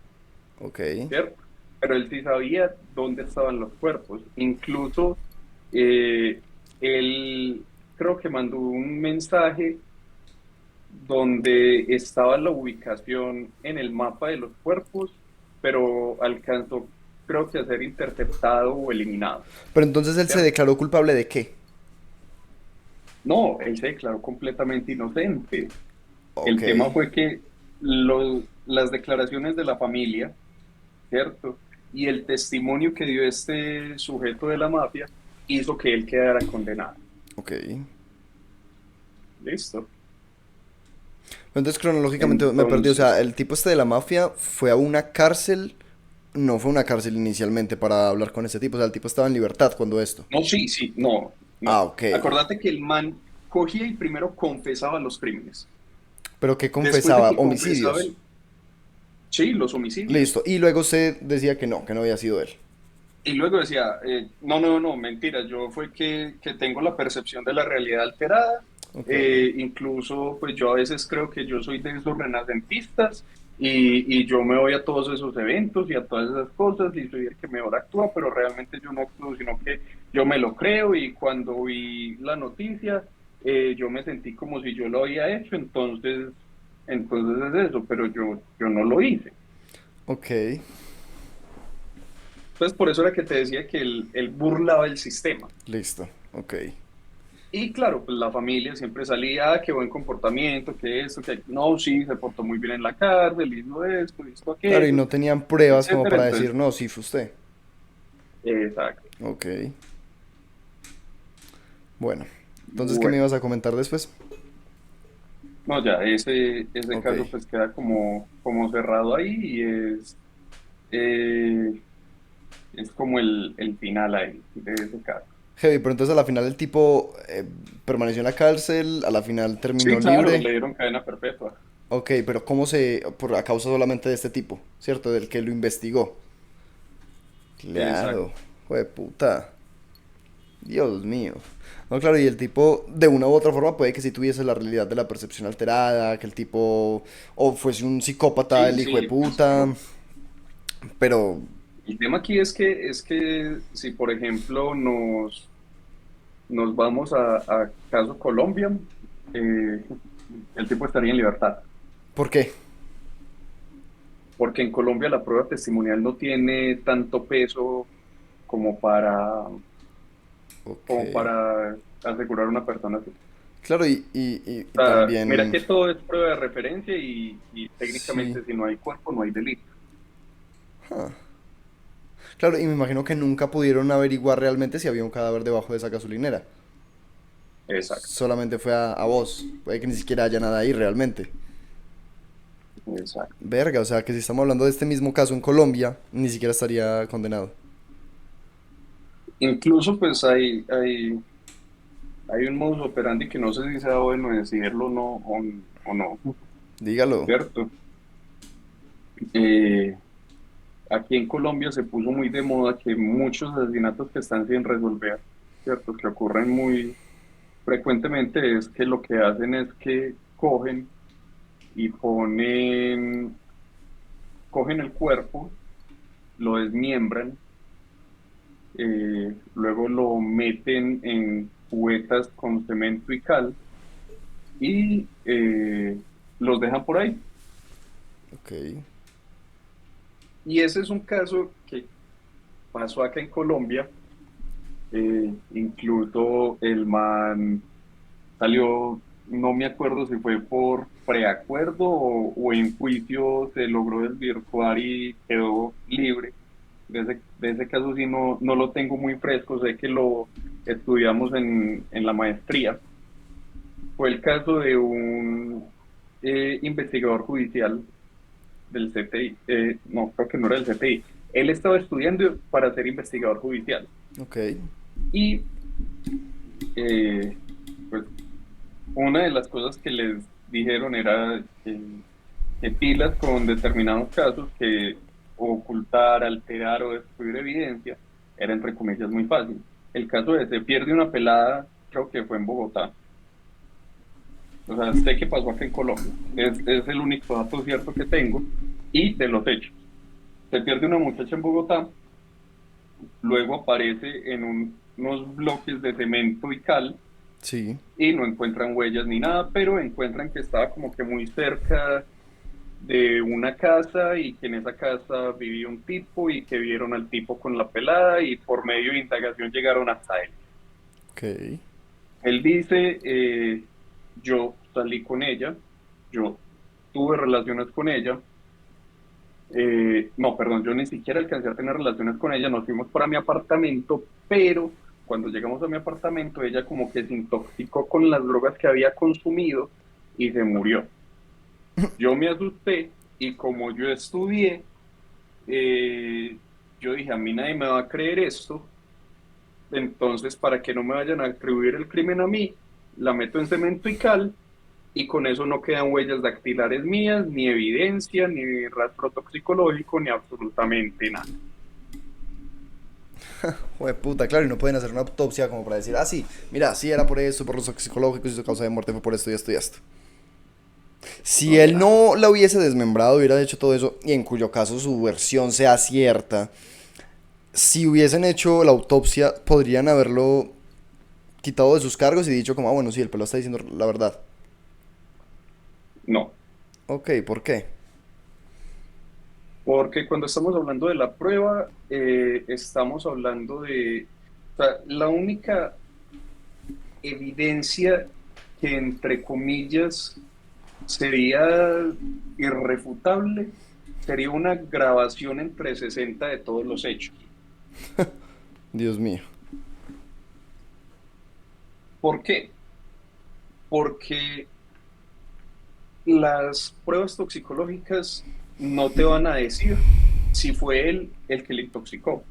Ok, ¿cierto? Pero él sí sabía dónde estaban los cuerpos. Incluso eh, él creo que mandó un mensaje donde estaba la ubicación en el mapa de los cuerpos, pero alcanzó, creo que a ser interceptado o eliminado, pero entonces él se ¿cierto? declaró culpable de qué. No, él se declaró completamente inocente. Ok, El tema fue que las declaraciones de la familia, ¿cierto? Y el testimonio que dio este sujeto de la mafia hizo que él quedara condenado. ok. ¿Listo? Entonces cronológicamente me perdí, o sea, Entonces, el tipo este de la mafia fue a una cárcel, no fue una cárcel inicialmente para hablar con ese tipo, o sea, el tipo estaba en libertad cuando esto. no, sí, Ah, no. ok. Acordate que el man cogía y primero confesaba los crímenes. Pero que Después de confesaba que confesaba homicidios. sí, los homicidios. Listo. Y luego se decía que no había sido él. Y luego decía, no, mentira, yo fue que tengo la percepción de la realidad alterada, Ok. incluso pues yo a veces creo que yo soy de esos renacentistas y yo me voy a todos esos eventos y a todas esas cosas y soy el que mejor actúa, pero realmente yo no actúo, sino que yo me lo creo y cuando vi la noticia yo me sentí como si yo lo había hecho, entonces es eso, pero yo no lo hice. Ok. Entonces por eso era que te decía que él burlaba el sistema. Listo. Ok. Y claro, pues la familia siempre salía, qué buen comportamiento, que esto, que no, sí, se portó muy bien en la cárcel, hizo Claro, y aquello, no tenían pruebas como etcétera. para Entonces, decir, no, sí fue usted. exacto. Ok. Bueno. Entonces, ¿qué me Bueno, ibas a comentar después? no, ya, ese Ok. caso pues queda como cerrado ahí y eh, es como el final ahí de ese caso. Heavy, pero entonces a la final el tipo permaneció en la cárcel, a la final Sí, terminó claro, le libre. dieron cadena perpetua. Ok, pero ¿cómo se...? Por a causa solamente de este tipo, ¿cierto? Del que lo investigó. Exacto. Claro. Jue puta. Dios mío. No, claro, y el tipo, de una u otra forma, puede que sí tuviese la realidad de la percepción alterada, que el tipo, o fuese un psicópata, Sí, el hijo de sí, pues, puta, pero, el tema aquí es que si por ejemplo nos vamos a caso Colombia, eh, el tipo estaría en libertad, ¿Por qué? porque en Colombia la prueba testimonial no tiene tanto peso como Ok. como para asegurar a una persona así. Claro, y Mira que también, todo es prueba de referencia y sí. técnicamente si no hay cuerpo no hay delito. Claro, y me imagino que nunca pudieron averiguar realmente si había un cadáver debajo de esa gasolinera. Exacto, Solamente fue a vos. Puede que ni siquiera haya nada ahí realmente. exacto. Verga, o sea que si estamos hablando de este mismo caso en Colombia, ni siquiera estaría condenado. Incluso pues hay un modus operandi que no sé si sea bueno decirlo o no, Dígalo. ¿cierto? Eh, Aquí en Colombia se puso muy de moda que muchos asesinatos que están sin resolver, ¿cierto? Que ocurren muy frecuentemente es que lo que hacen es que y cogen el cuerpo, lo desmiembran, luego lo meten en cubetas con cemento y cal y los dejan por ahí. Ok. Y ese es un caso que pasó acá en Colombia. Incluso el man salió, no me acuerdo si fue por preacuerdo o en juicio se logró desvirtuar y quedó libre. De ese caso sí no lo tengo muy fresco, sé que lo estudiamos en la maestría. Fue el caso de un investigador judicial del CTI, no, creo que no era del CTI. Él estaba estudiando para ser investigador judicial Ok. y eh, pues una de las cosas que les dijeron era que pilas con determinados casos que ocultar, alterar o destruir evidencia era entre comillas muy fácil. El caso de se pierde una pelada, creo que fue en Bogotá. O sea, sé que pasó acá en Colombia. Es el único dato cierto que tengo y de los hechos. Se pierde una muchacha en Bogotá, luego aparece en unos bloques de cemento y cal Sí. y no encuentran huellas ni nada, pero encuentran que estaba como que muy cerca de una casa y que en esa casa vivía un tipo y que vieron al tipo con la pelada y por medio de indagación llegaron hasta él. Ok. Él dice, yo salí con ella, yo tuve relaciones con ella, no, perdón, yo ni siquiera alcancé a tener relaciones con ella, nos fuimos para mi apartamento, pero cuando llegamos a mi apartamento ella como que se intoxicó con las drogas que había consumido y se murió. Yo me asusté y como yo estudié, yo dije, a mí nadie me va a creer esto, entonces para que no me vayan a atribuir el crimen a mí, la meto en cemento y cal y con eso no quedan huellas dactilares mías, ni evidencia, ni rastro toxicológico, ni absolutamente nada. Joder, puta, claro, y no pueden hacer una autopsia como para decir, ah, sí, mira, sí era por eso, por los psicológicos y su causa de muerte fue por esto y esto y esto. Si No, él nada. no la hubiese desmembrado, hubiera hecho todo eso, y en cuyo caso su versión sea cierta, si hubiesen hecho la autopsia, podrían haberlo quitado de sus cargos y dicho como, ah, bueno, sí, el pelo está diciendo la verdad. No, Ok, ¿por qué? porque cuando estamos hablando de la prueba, estamos hablando de, o sea, la única evidencia que entre comillas sería irrefutable, sería una grabación en 360 de todos los hechos. Dios mío. ¿Por qué? Porque las pruebas toxicológicas no te van a decir si fue él el que le intoxicó,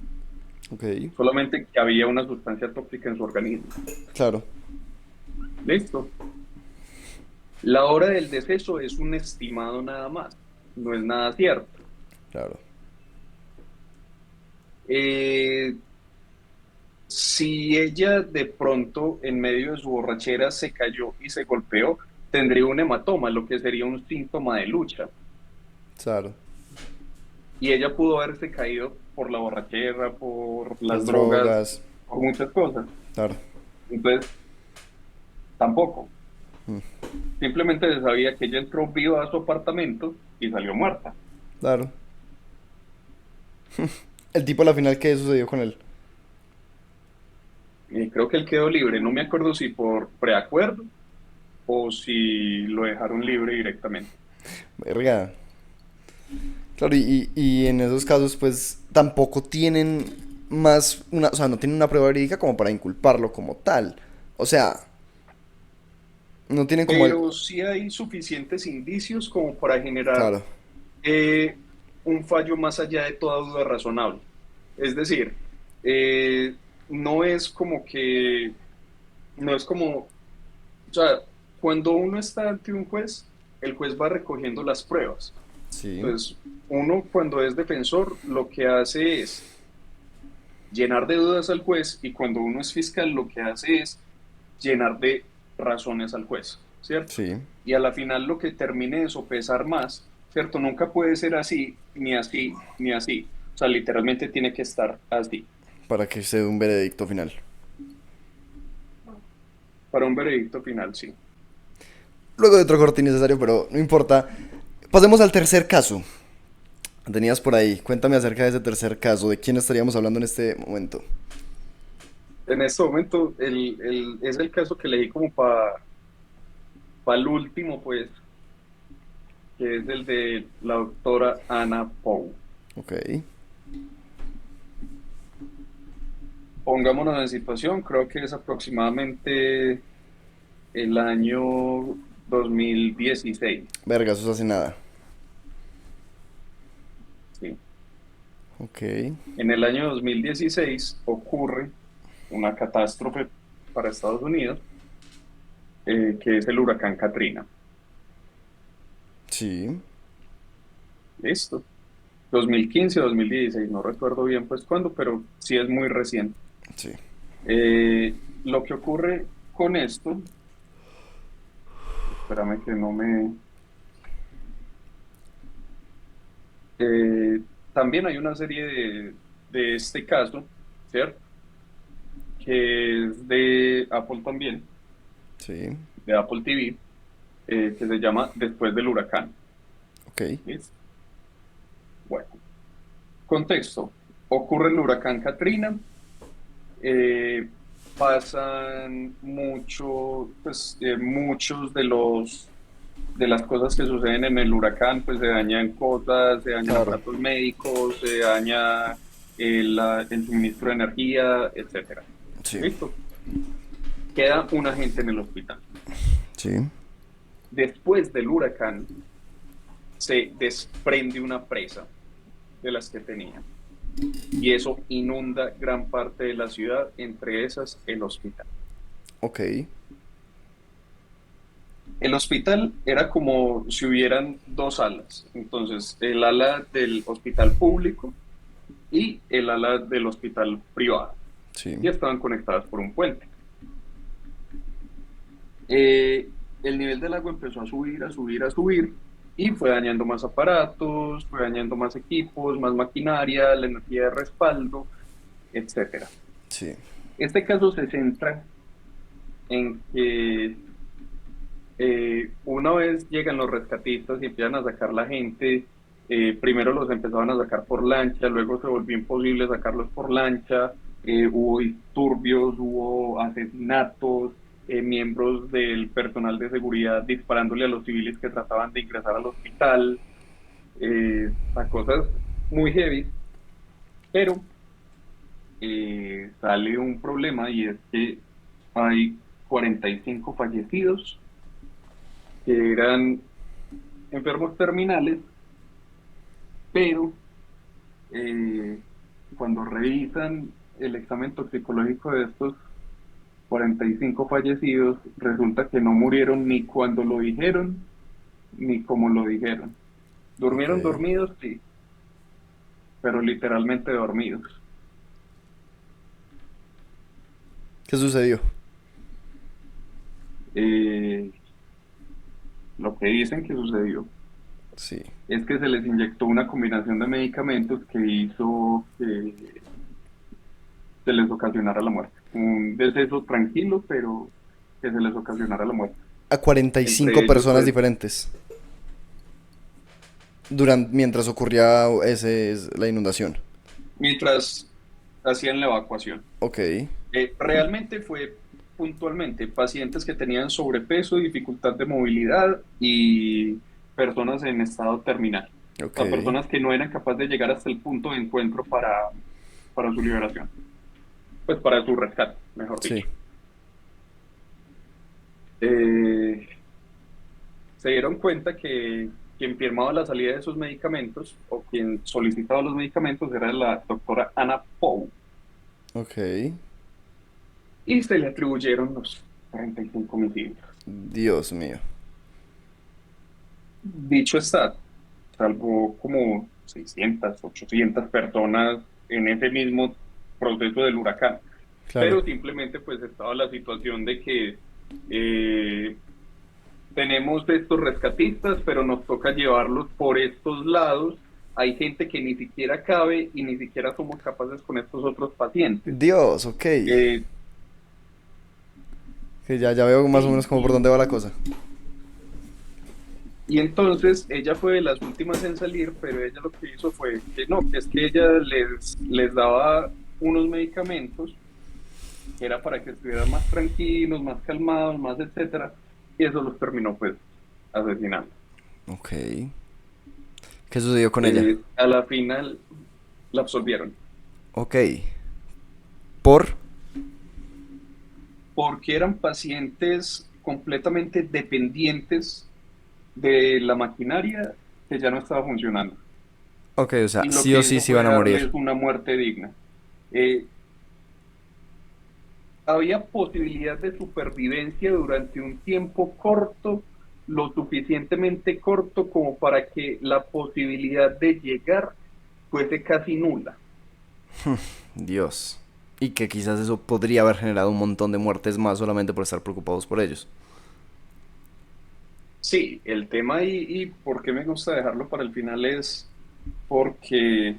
Ok, solamente que había una sustancia tóxica en su organismo. claro, Listo. La hora del deceso es un estimado nada más, no es nada cierto. claro. Eh, Si ella de pronto en medio de su borrachera se cayó y se golpeó, tendría un hematoma, lo que sería un síntoma de lucha. Claro. Y ella pudo haberse caído por la borrachera, por las Las drogas, drogas, por muchas cosas. claro. Entonces, tampoco. Simplemente se sabía que ella entró viva a su apartamento y salió muerta. Claro. El tipo a la final, ¿qué sucedió con él? Y creo que él quedó libre. No me acuerdo si por preacuerdo o si lo dejaron libre directamente. Verga. Claro, y en esos casos, pues tampoco tienen más una, o sea, no tienen una prueba verídica como para inculparlo como tal. O sea, no tienen como el. Pero sí hay suficientes indicios como para generar Claro, eh, un fallo más allá de toda duda razonable. Es decir, eh, no es como que, no es como, o sea, cuando uno está ante un juez, el juez va recogiendo las pruebas. sí, Entonces, uno cuando es defensor, lo que hace es llenar de dudas al juez y cuando uno es fiscal, lo que hace es llenar de razones al juez, ¿cierto? sí, Y a la final lo que termine de sopesar más, ¿cierto? Nunca puede ser así, ni así, ni así. O sea, literalmente tiene que estar así. para que se dé un veredicto final. Para un veredicto final, sí. Luego de otro corte innecesario, pero no importa. Pasemos al tercer caso. Tenías por ahí, cuéntame acerca de ese tercer caso, de quién estaríamos hablando en este momento. En este momento es el caso que elegí como para el último, pues, que es el de la doctora Anna Poe. Ok, Pongámonos en situación, creo que es aproximadamente el año 2016. verga, eso hace nada. Sí. Ok, En el año 2016 ocurre una catástrofe para Estados Unidos, que es el huracán Katrina. sí, Listo. 2015 o 2016, no recuerdo bien pues cuándo, pero sí es muy reciente. sí, Lo que ocurre con esto, espérame que no me... también hay una serie de este caso, ¿cierto? Que es de Apple también, sí, de Apple TV, que se llama Después del huracán. ok, ¿Listo? Bueno, contexto. Ocurre el huracán Katrina, eh, pasan muchos de las cosas que suceden en el huracán, pues se dañan cosas, se dañan claro, aparatos médicos, se daña el suministro de energía, etcétera. sí, ¿Listo? Queda una gente en el hospital. sí, Después del huracán se desprende una presa de las que tenían y eso inunda gran parte de la ciudad, entre esas el hospital. ok, El hospital era como si hubieran dos alas, entonces el ala del hospital público y el ala del hospital privado, sí, y estaban conectadas por un puente. Eh, el nivel del agua empezó a subir, a subir, a subir, y fue dañando más aparatos, fue dañando más equipos, más maquinaria, la energía de respaldo, etcétera. sí, Este caso se centra en que una vez llegan los rescatistas y empiezan a sacar la gente, primero los empezaban a sacar por lancha, luego se volvió imposible sacarlos por lancha, hubo disturbios, hubo asesinatos, miembros del personal de seguridad disparándole a los civiles que trataban de ingresar al hospital, a cosas muy heavy, pero sale un problema y es que hay 45 fallecidos que eran enfermos terminales, pero eh, cuando revisan el examen toxicológico de estos 45 fallecidos, resulta que no murieron ni cuando lo dijeron, ni como lo dijeron. ok. Durmieron dormidos, sí, pero literalmente dormidos. ¿Qué sucedió? Eh, lo que dicen que sucedió Sí, es que se les inyectó una combinación de medicamentos que hizo que se les ocasionara la muerte. un deceso tranquilo, pero que se les ocasionara la muerte. A 45 Entre ellos, personas pues, diferentes. Mientras ocurría la inundación. mientras hacían la evacuación. Ok, Realmente fue puntualmente pacientes que tenían sobrepeso, dificultad de movilidad y personas en estado terminal. O ok, sea, personas que no eran capaces de llegar hasta el punto de encuentro para su liberación. Pues para su rescate, mejor sí. dicho. Eh, Se dieron cuenta que quien firmaba la salida de esos medicamentos o quien solicitaba los medicamentos era la doctora Anna Poe Ok, y se le atribuyeron los 35 homicidios. Dios mío. Dicho está, salvó como 600, 800 personas en ese mismo proceso del huracán, Claro. pero simplemente pues estaba la situación de que eh, tenemos estos rescatistas, pero nos toca llevarlos por estos lados. Hay gente que ni siquiera cabe y ni siquiera somos capaces con estos otros pacientes. Dios, ok. Eh, Que ya veo más o menos sí, como por dónde va la cosa. y entonces ella fue de las últimas en salir, pero ella lo que hizo fue que no, que es que ella les daba unos medicamentos que era para que estuvieran más tranquilos, más calmados, más etcétera, y eso los terminó pues asesinando. Ok. ¿Qué sucedió con ella? A la final la absolvieron. Ok. ¿Por? Porque eran pacientes completamente dependientes de la maquinaria que ya no estaba funcionando. Ok, o sea, Y lo sí o que sí hizo se fue iban a morir. darles una muerte digna. Eh, Había posibilidad de supervivencia durante un tiempo corto, lo suficientemente corto como para que la posibilidad de llegar fuese casi nula. Dios. Y que quizás eso podría haber generado un montón de muertes más solamente por estar preocupados por ellos. Sí, el tema y por qué me gusta dejarlo para el final es porque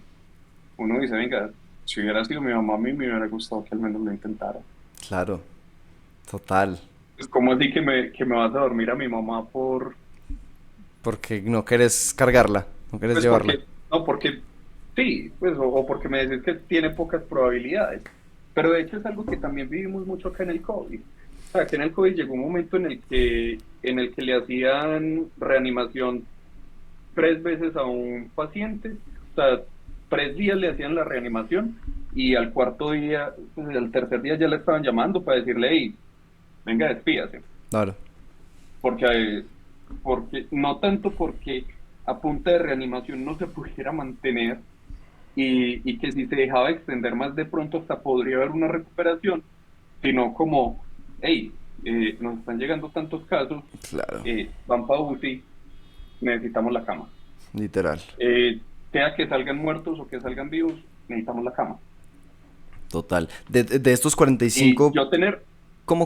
uno dice, venga, si hubiera sido mi mamá, a mí me hubiera gustado que al menos lo intentara. Claro, total. Es como así que me vas a dormir a mi mamá Porque no querés cargarla, no querés pues llevarla. porque, no, porque sí, pues, o porque me decís que tiene pocas probabilidades. Pero de hecho es algo que también vivimos mucho acá en el COVID. O sea, que en el COVID llegó un momento en el que le hacían reanimación 3 veces a un paciente, o sea, 3 días le hacían la reanimación y al cuarto día, pues, al tercer día ya le estaban llamando para decirle, hey, venga, despídase, Claro, porque, porque no tanto porque a punta de reanimación no se pudiera mantener y que si se dejaba extender más de pronto hasta podría haber una recuperación, sino como, hey, nos están llegando tantos casos, claro, van para UCI, necesitamos la cama. literal. Sea que salgan muertos o que salgan vivos, necesitamos la cama. Total. De estos Y 45, yo tener, ¿cómo?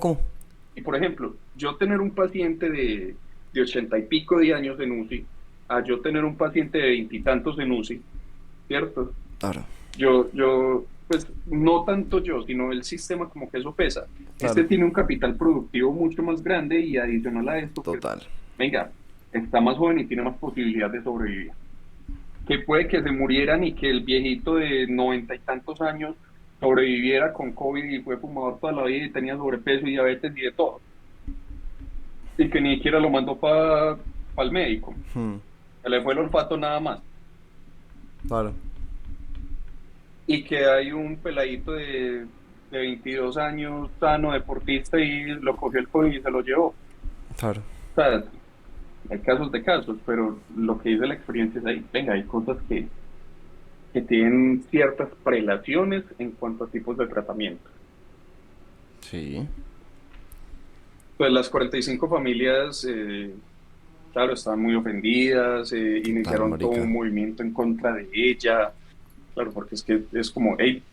y por ejemplo, yo tener un paciente de 80 y pico de años en UCI, a yo tener un paciente de veintitantos en UCI, ¿cierto? Claro, Pues no tanto yo, sino el sistema como que eso pesa. Este claro, tiene un capital productivo mucho más grande y adicional a esto, pues, total. venga, está más joven y tiene más posibilidad de sobrevivir. Que puede que se murieran y que el viejito de 90 y tantos años sobreviviera con COVID y fue fumador toda la vida y tenía sobrepeso y diabetes y de todo. Y que ni siquiera lo mandó para el médico. Se le fue el olfato nada más. Claro, Y que hay un peladito de 22 años, sano, deportista, y lo cogió el COVID y se lo llevó. O claro. sea, hay casos de casos, pero lo que dice la experiencia es ahí. Venga, hay cosas que tienen ciertas prelaciones en cuanto a tipos de tratamiento. Sí, Pues las 45 familias, claro, estaban muy ofendidas, total, iniciaron todo marica. un movimiento en contra de ella, claro, porque es que es como, hey,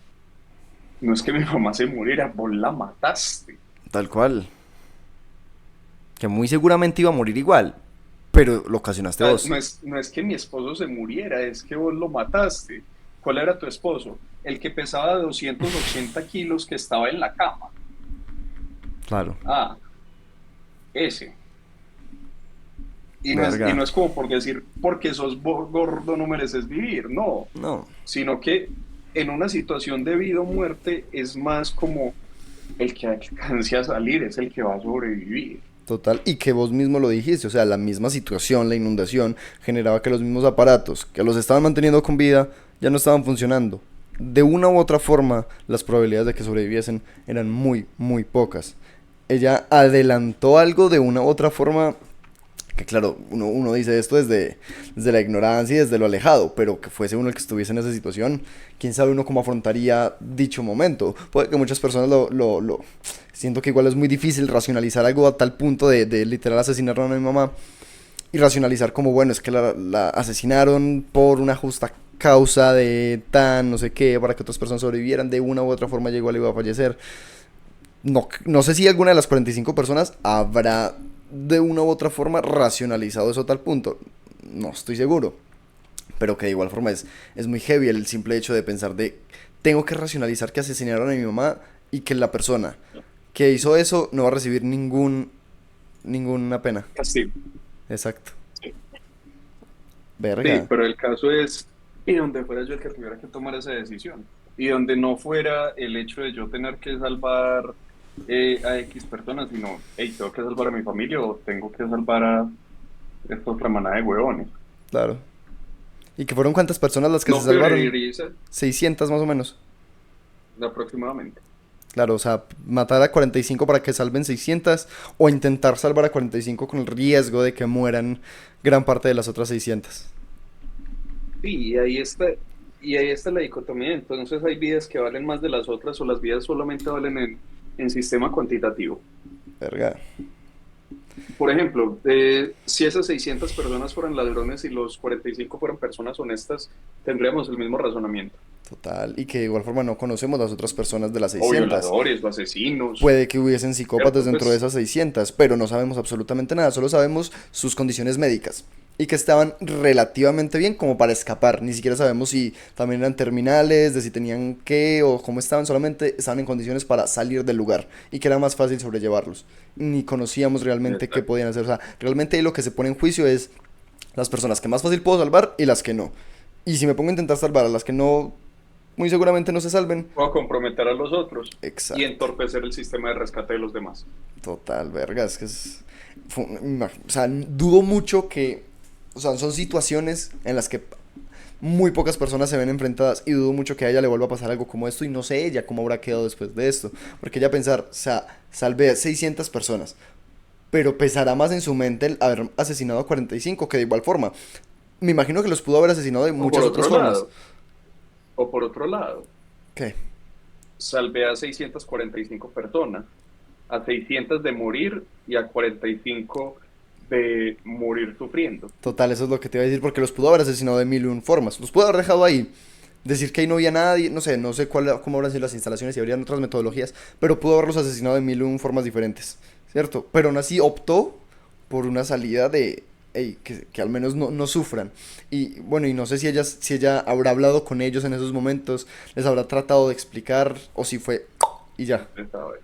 no es que mi mamá se muriera, vos la mataste. Tal cual. Que muy seguramente iba a morir igual, pero lo ocasionaste O sea, vos. no es que mi esposo se muriera, es que vos lo mataste. ¿Cuál era tu esposo? El que pesaba 280 kilos que estaba en la cama. Claro, Ah, ese. Y verga. no es como por decir, porque sos gordo no mereces vivir, no, No, sino que en una situación de vida o muerte es más como el que alcance a salir, es el que va a sobrevivir. total. Y que vos mismo lo dijiste, o sea, la misma situación, la inundación, generaba que los mismos aparatos que los estaban manteniendo con vida ya no estaban funcionando. De una u otra forma, las probabilidades de que sobreviviesen eran muy, muy pocas. Ella adelantó algo de una u otra forma que claro, uno dice esto desde la ignorancia y desde lo alejado, pero que fuese uno el que estuviese en esa situación, quién sabe uno cómo afrontaría dicho momento. Puede que muchas personas siento que igual es muy difícil racionalizar algo a tal punto de literal asesinar a mi mamá y racionalizar como, bueno, es que la asesinaron por una justa causa de tan, no sé qué, para que otras personas sobrevivieran, de una u otra forma llegó igual iba a fallecer. No sé si alguna de las 45 personas habrá de una u otra forma racionalizado eso a tal punto. No estoy seguro. Pero que de igual forma es muy heavy el simple hecho de pensar de tengo que racionalizar que asesinaron a mi mamá y que la persona que hizo eso no va a recibir ninguna pena. Castigo. Exacto. Sí. Sí, Verga. pero el caso es, y donde fuera yo el que tuviera que tomar esa decisión, y donde no fuera el hecho de yo tener que salvar a X personas, sino, hey, tengo que salvar a mi familia o tengo que salvar a esta otra manada de huevones. Claro. ¿Y que fueron cuántas personas las que se No salvaron? prioriza 600 más o menos. aproximadamente. Claro, o sea, matar a 45 para que salven 600 o intentar salvar a 45 con el riesgo de que mueran gran parte de las otras 600. Sí, y ahí está la dicotomía. Entonces hay vidas que valen más de las otras o las vidas solamente valen en sistema cuantitativo. Verga. Por ejemplo, si esas 600 personas fueran ladrones y los 45 fueran personas honestas, tendríamos el mismo razonamiento. Total. Y que de igual forma no conocemos las otras personas de las O 600. violadores o asesinos, Puede que hubiesen psicópatas ¿cierto? dentro de Pues, esas 600, pero no sabemos absolutamente nada, solo sabemos sus condiciones médicas y que estaban relativamente bien como para escapar. Ni siquiera sabemos si también eran terminales, de si tenían qué o cómo estaban, solamente estaban en condiciones para salir del lugar y que era más fácil sobrellevarlos. Ni conocíamos realmente qué exacto. podían hacer. O sea, realmente ahí lo que se pone en juicio es las personas que más fácil puedo salvar y las que no. Y si me pongo a intentar salvar a las que no, muy seguramente no se salven. O a comprometer a los otros y Exacto. entorpecer el sistema de rescate de los demás. Total, verga, es que o sea, dudo mucho que... O sea, son situaciones en las que muy pocas personas se ven enfrentadas y dudo mucho que a ella le vuelva a pasar algo como esto y no sé ella cómo habrá quedado después de esto. Porque ella pensar, o sea, salvé a 600 personas, pero pesará más en su mente el haber asesinado a 45 que de igual forma. Me imagino que los pudo haber asesinado de O por muchas otras otro formas. lado, o por otro lado, ¿Qué? salvé a 645 personas, a 600 de morir y a 45 de morir sufriendo. Total, eso es lo que te iba a decir porque los pudo haber asesinado de mil y un formas. Los pudo haber dejado ahí, decir que ahí no había nadie, no sé cómo habrán sido las instalaciones, si habrían otras metodologías, pero pudo haberlos asesinado de mil y un formas diferentes, ¿cierto? Pero aún así optó por una salida de, ey, que al menos no sufran. Y bueno, y no sé si ella habrá hablado con ellos en esos momentos, les habrá tratado de explicar, o si fue, y ya. No se sabe,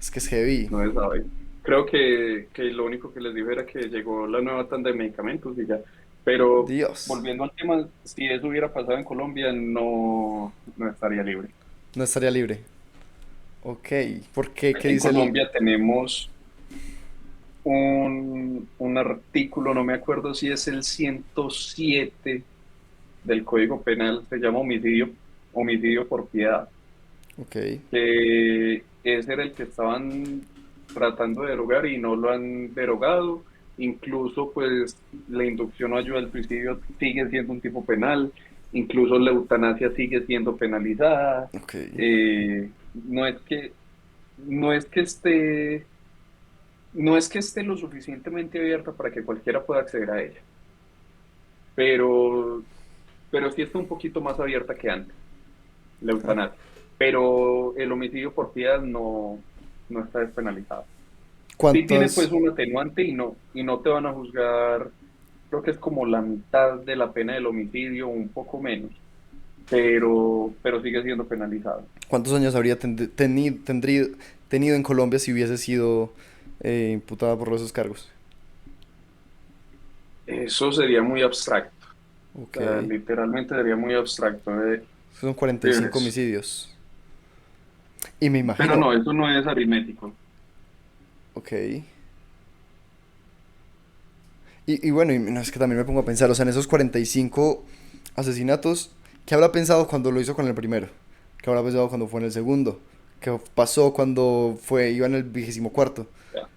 Es que es heavy. no se sabe. Creo que lo único que les dijo era que llegó la nueva tanda de medicamentos y ya. Pero Dios, volviendo al tema, si eso hubiera pasado en Colombia, no estaría libre. no estaría libre. Ok, ¿por qué? ¿Qué Aquí en dice el...? Colombia tenemos un artículo, no me acuerdo si es el 107 del Código Penal, se llama homicidio por piedad, Ok, que ese era el que estaban tratando de derogar y no lo han derogado. Incluso, pues, la inducción o ayuda al suicidio sigue siendo un tipo penal, incluso la eutanasia sigue siendo penalizada. ok. No es que, no es que esté, no es que esté lo suficientemente abierta para que cualquiera pueda acceder a ella, pero, pero sí está un poquito más abierta que antes, la Ah, eutanasia. Pero el homicidio por piedad no está despenalizado. Sí tiene pues ¿cuántos? un atenuante y no te van a juzgar, creo que es como la mitad de la pena del homicidio, un poco menos. pero sigue siendo penalizado. ¿Cuántos años habría tenido en Colombia si hubiese sido imputada por esos cargos? Eso sería muy abstracto, Ok. literalmente sería muy abstracto. Son 45 Es- homicidios. Y me Pero imagino. no, eso no es aritmético. Ok. Y bueno, y no, es que también me pongo a pensar, o sea, en esos 45 asesinatos, ¿qué habrá pensado cuando lo hizo con el primero? ¿Qué habrá pensado cuando fue en el segundo? ¿Qué pasó cuando iba en el 24º? Ya.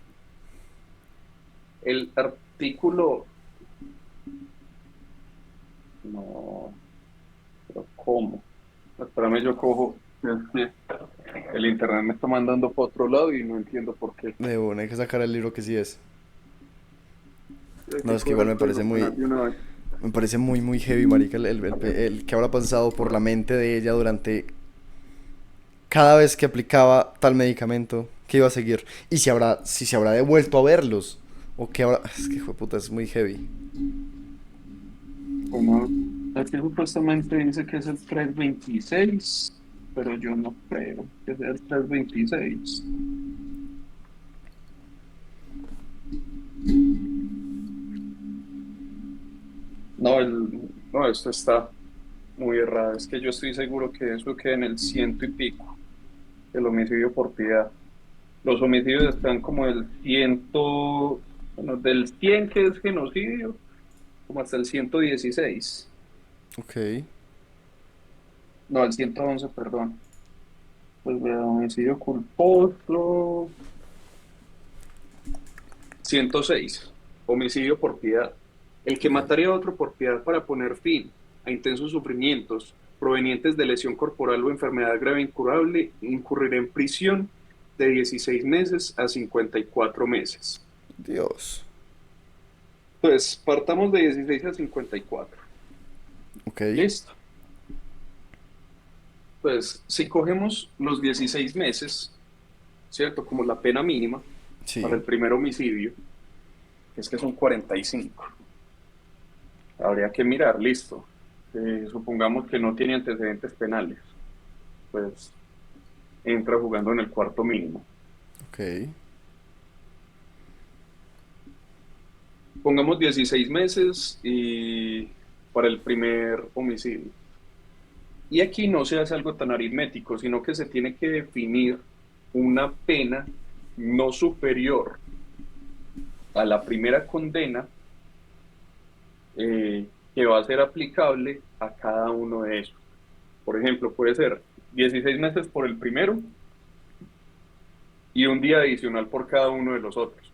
El artículo, no, pero ¿cómo? Espérame, yo cojo, es que el internet me está mandando para otro lado y no entiendo por qué. De una, hay que sacar el libro que sí es. Hay No, que es que coger igual el código penal de una vez. me parece muy, muy heavy, marica, el que habrá pasado por la mente de ella durante cada vez que aplicaba tal medicamento que iba a seguir. Y si se habrá devuelto a verlos. O que habrá, es que, hijo de puta, es muy heavy. Como, aquí supuestamente dice que es el 326, pero yo no creo que sea el 326. No, no, esto está muy errado. Es que yo estoy seguro que eso queda en el ciento y pico, el homicidio por piedad. Los homicidios están como el ciento, bueno, del 100 que es genocidio, como hasta el 116. Ok. No, el 111, perdón. Pues vea, homicidio culposo, 106. Homicidio por piedad. El que Ok. mataría a otro por piedad para poner fin a intensos sufrimientos provenientes de lesión corporal o enfermedad grave incurable incurrirá en prisión de 16 meses a 54 meses. Dios. Pues partamos de 16 a 54. Ok. Listo. Pues si cogemos los 16 meses, ¿cierto? Como la pena mínima para Sí. el primer homicidio, que es que son 45. Habría que mirar, listo. Supongamos que no tiene antecedentes penales, pues entra jugando en el cuarto mínimo. Ok. Pongamos 16 meses y para el primer homicidio. Y aquí no se hace algo tan aritmético, sino que se tiene que definir una pena no superior a la primera condena que va a ser aplicable a cada uno de esos. Por ejemplo, puede ser 16 meses por el primero y un día adicional por cada uno de los otros.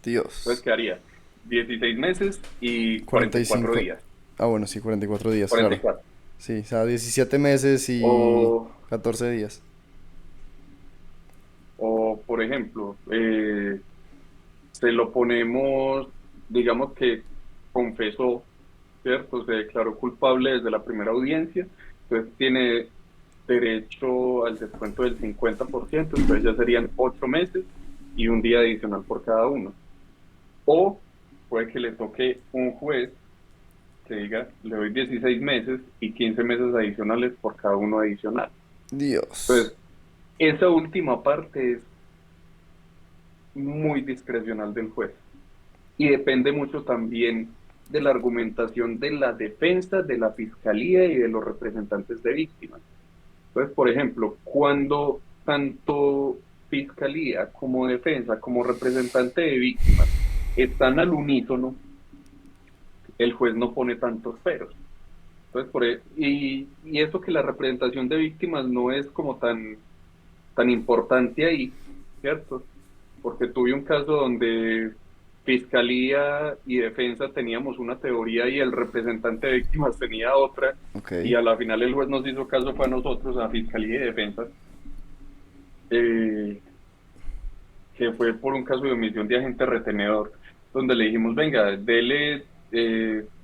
Entonces Dios. quedaría 16 meses y cuarenta 44 y cinco días. Ah, bueno, sí, 44 días, claro. 44. Sí, o sea, 17 meses y O, 14 días. o por ejemplo, se lo ponemos, digamos que confesó, ¿cierto? Se declaró culpable desde la primera audiencia, entonces tiene derecho al descuento del 50%, entonces ya serían 8 meses y un día adicional por cada uno. O puede que le toque un juez que diga, le doy 16 meses y 15 meses adicionales por cada uno adicional. Dios. Entonces, esa última parte es muy discrecional del juez y depende mucho también de la argumentación de la defensa, de la fiscalía y de los representantes de víctimas. Entonces, por ejemplo, cuando tanto fiscalía como defensa como representante de víctimas están al unísono, el juez no pone tantos peros. Entonces, y eso que la representación de víctimas no es como tan importante ahí, ¿cierto? Porque tuve un caso donde fiscalía y defensa teníamos una teoría y el representante de víctimas tenía otra, Ok. y a la final el juez nos hizo caso fue a nosotros, a fiscalía y defensa, eh, que fue por un caso de omisión de agente retenedor, donde le dijimos, venga, dele,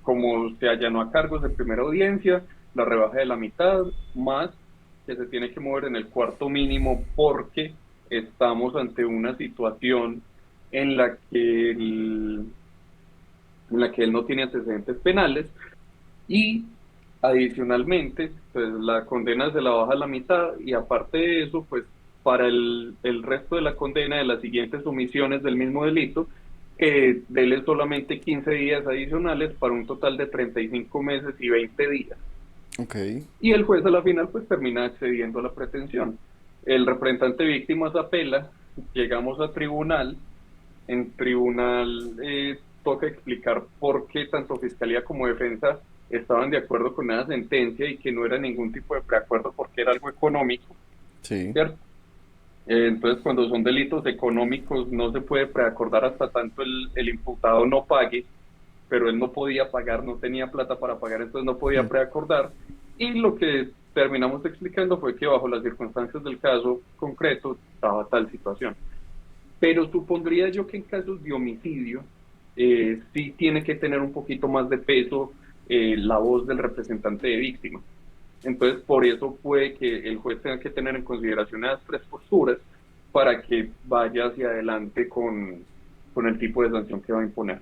como se allanó a cargos de primera audiencia, la rebaja de la mitad, más que se tiene que mover en el cuarto mínimo porque estamos ante una situación en la que en la que él no tiene antecedentes penales y Adicionalmente, pues la condena se la baja a la mitad y aparte de eso, pues para el resto de la condena de las siguientes omisiones del mismo delito, dele solamente 15 días adicionales para un total de 35 meses y 20 días. Ok, Y el juez a la final pues termina accediendo a la pretensión. El representante de víctimas apela, llegamos a tribunal, en tribunal toca explicar por qué tanto fiscalía como defensa estaban de acuerdo con esa sentencia y que no era ningún tipo de preacuerdo porque era algo económico, sí. ¿cierto? Entonces, cuando son delitos económicos, no se puede preacordar hasta tanto el imputado no pague, pero él no podía pagar, no tenía plata para pagar, entonces no podía Mm. preacordar. Y lo que terminamos explicando fue que bajo las circunstancias del caso concreto estaba tal situación. Pero supondría yo que en casos de homicidio sí tiene que tener un poquito más de peso la voz del representante de víctima. Entonces, por eso puede que el juez tenga que tener en consideración esas tres posturas para que vaya hacia adelante con el tipo de sanción que va a imponer.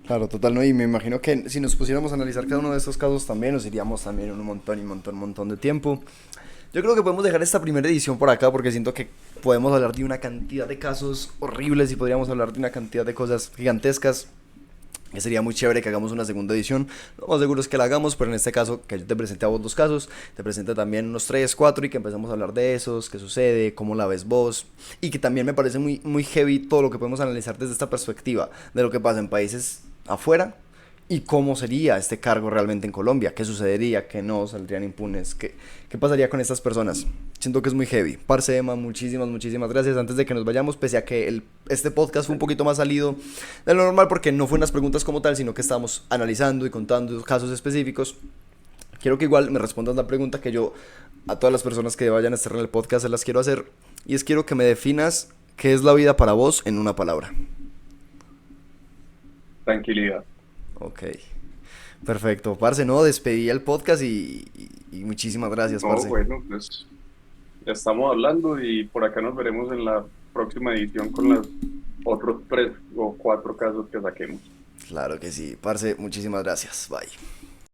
Claro, total, ¿no? Y me imagino que si nos pusiéramos a analizar cada uno de estos casos también, nos iríamos también en un montón y montón, montón de tiempo. Yo creo que podemos dejar esta primera edición por acá porque siento que podemos hablar de una cantidad de casos horribles y podríamos hablar de una cantidad de cosas gigantescas. Que sería muy chévere que hagamos una segunda edición. Lo más seguro es que la hagamos, pero en este caso, que yo te presenté a vos dos casos, te presenté también unos tres, cuatro y que empezamos a hablar de esos, qué sucede, cómo la ves vos. Y que también me parece muy, muy heavy todo lo que podemos analizar desde esta perspectiva de lo que pasa en países afuera y cómo sería este cargo realmente en Colombia, qué sucedería, qué no, saldrían impunes, qué pasaría con estas personas. Siento que es muy heavy. Parce Emma, muchísimas, muchísimas gracias. Antes de que nos vayamos, pese a que este podcast fue un poquito más salido de lo normal porque no fue unas preguntas como tal, sino que estábamos analizando y contando casos específicos, quiero que igual me respondas la pregunta que yo a todas las personas que vayan a estar en el podcast se las quiero hacer, y es quiero que me definas qué es la vida para vos en una palabra. Tranquilidad. Ok. Perfecto, parce, no, despedí el podcast y muchísimas gracias, No, parce. bueno, pues ya estamos hablando y por acá nos veremos en la próxima edición con los otros tres o cuatro casos que saquemos. Claro que sí, parce, muchísimas gracias, bye.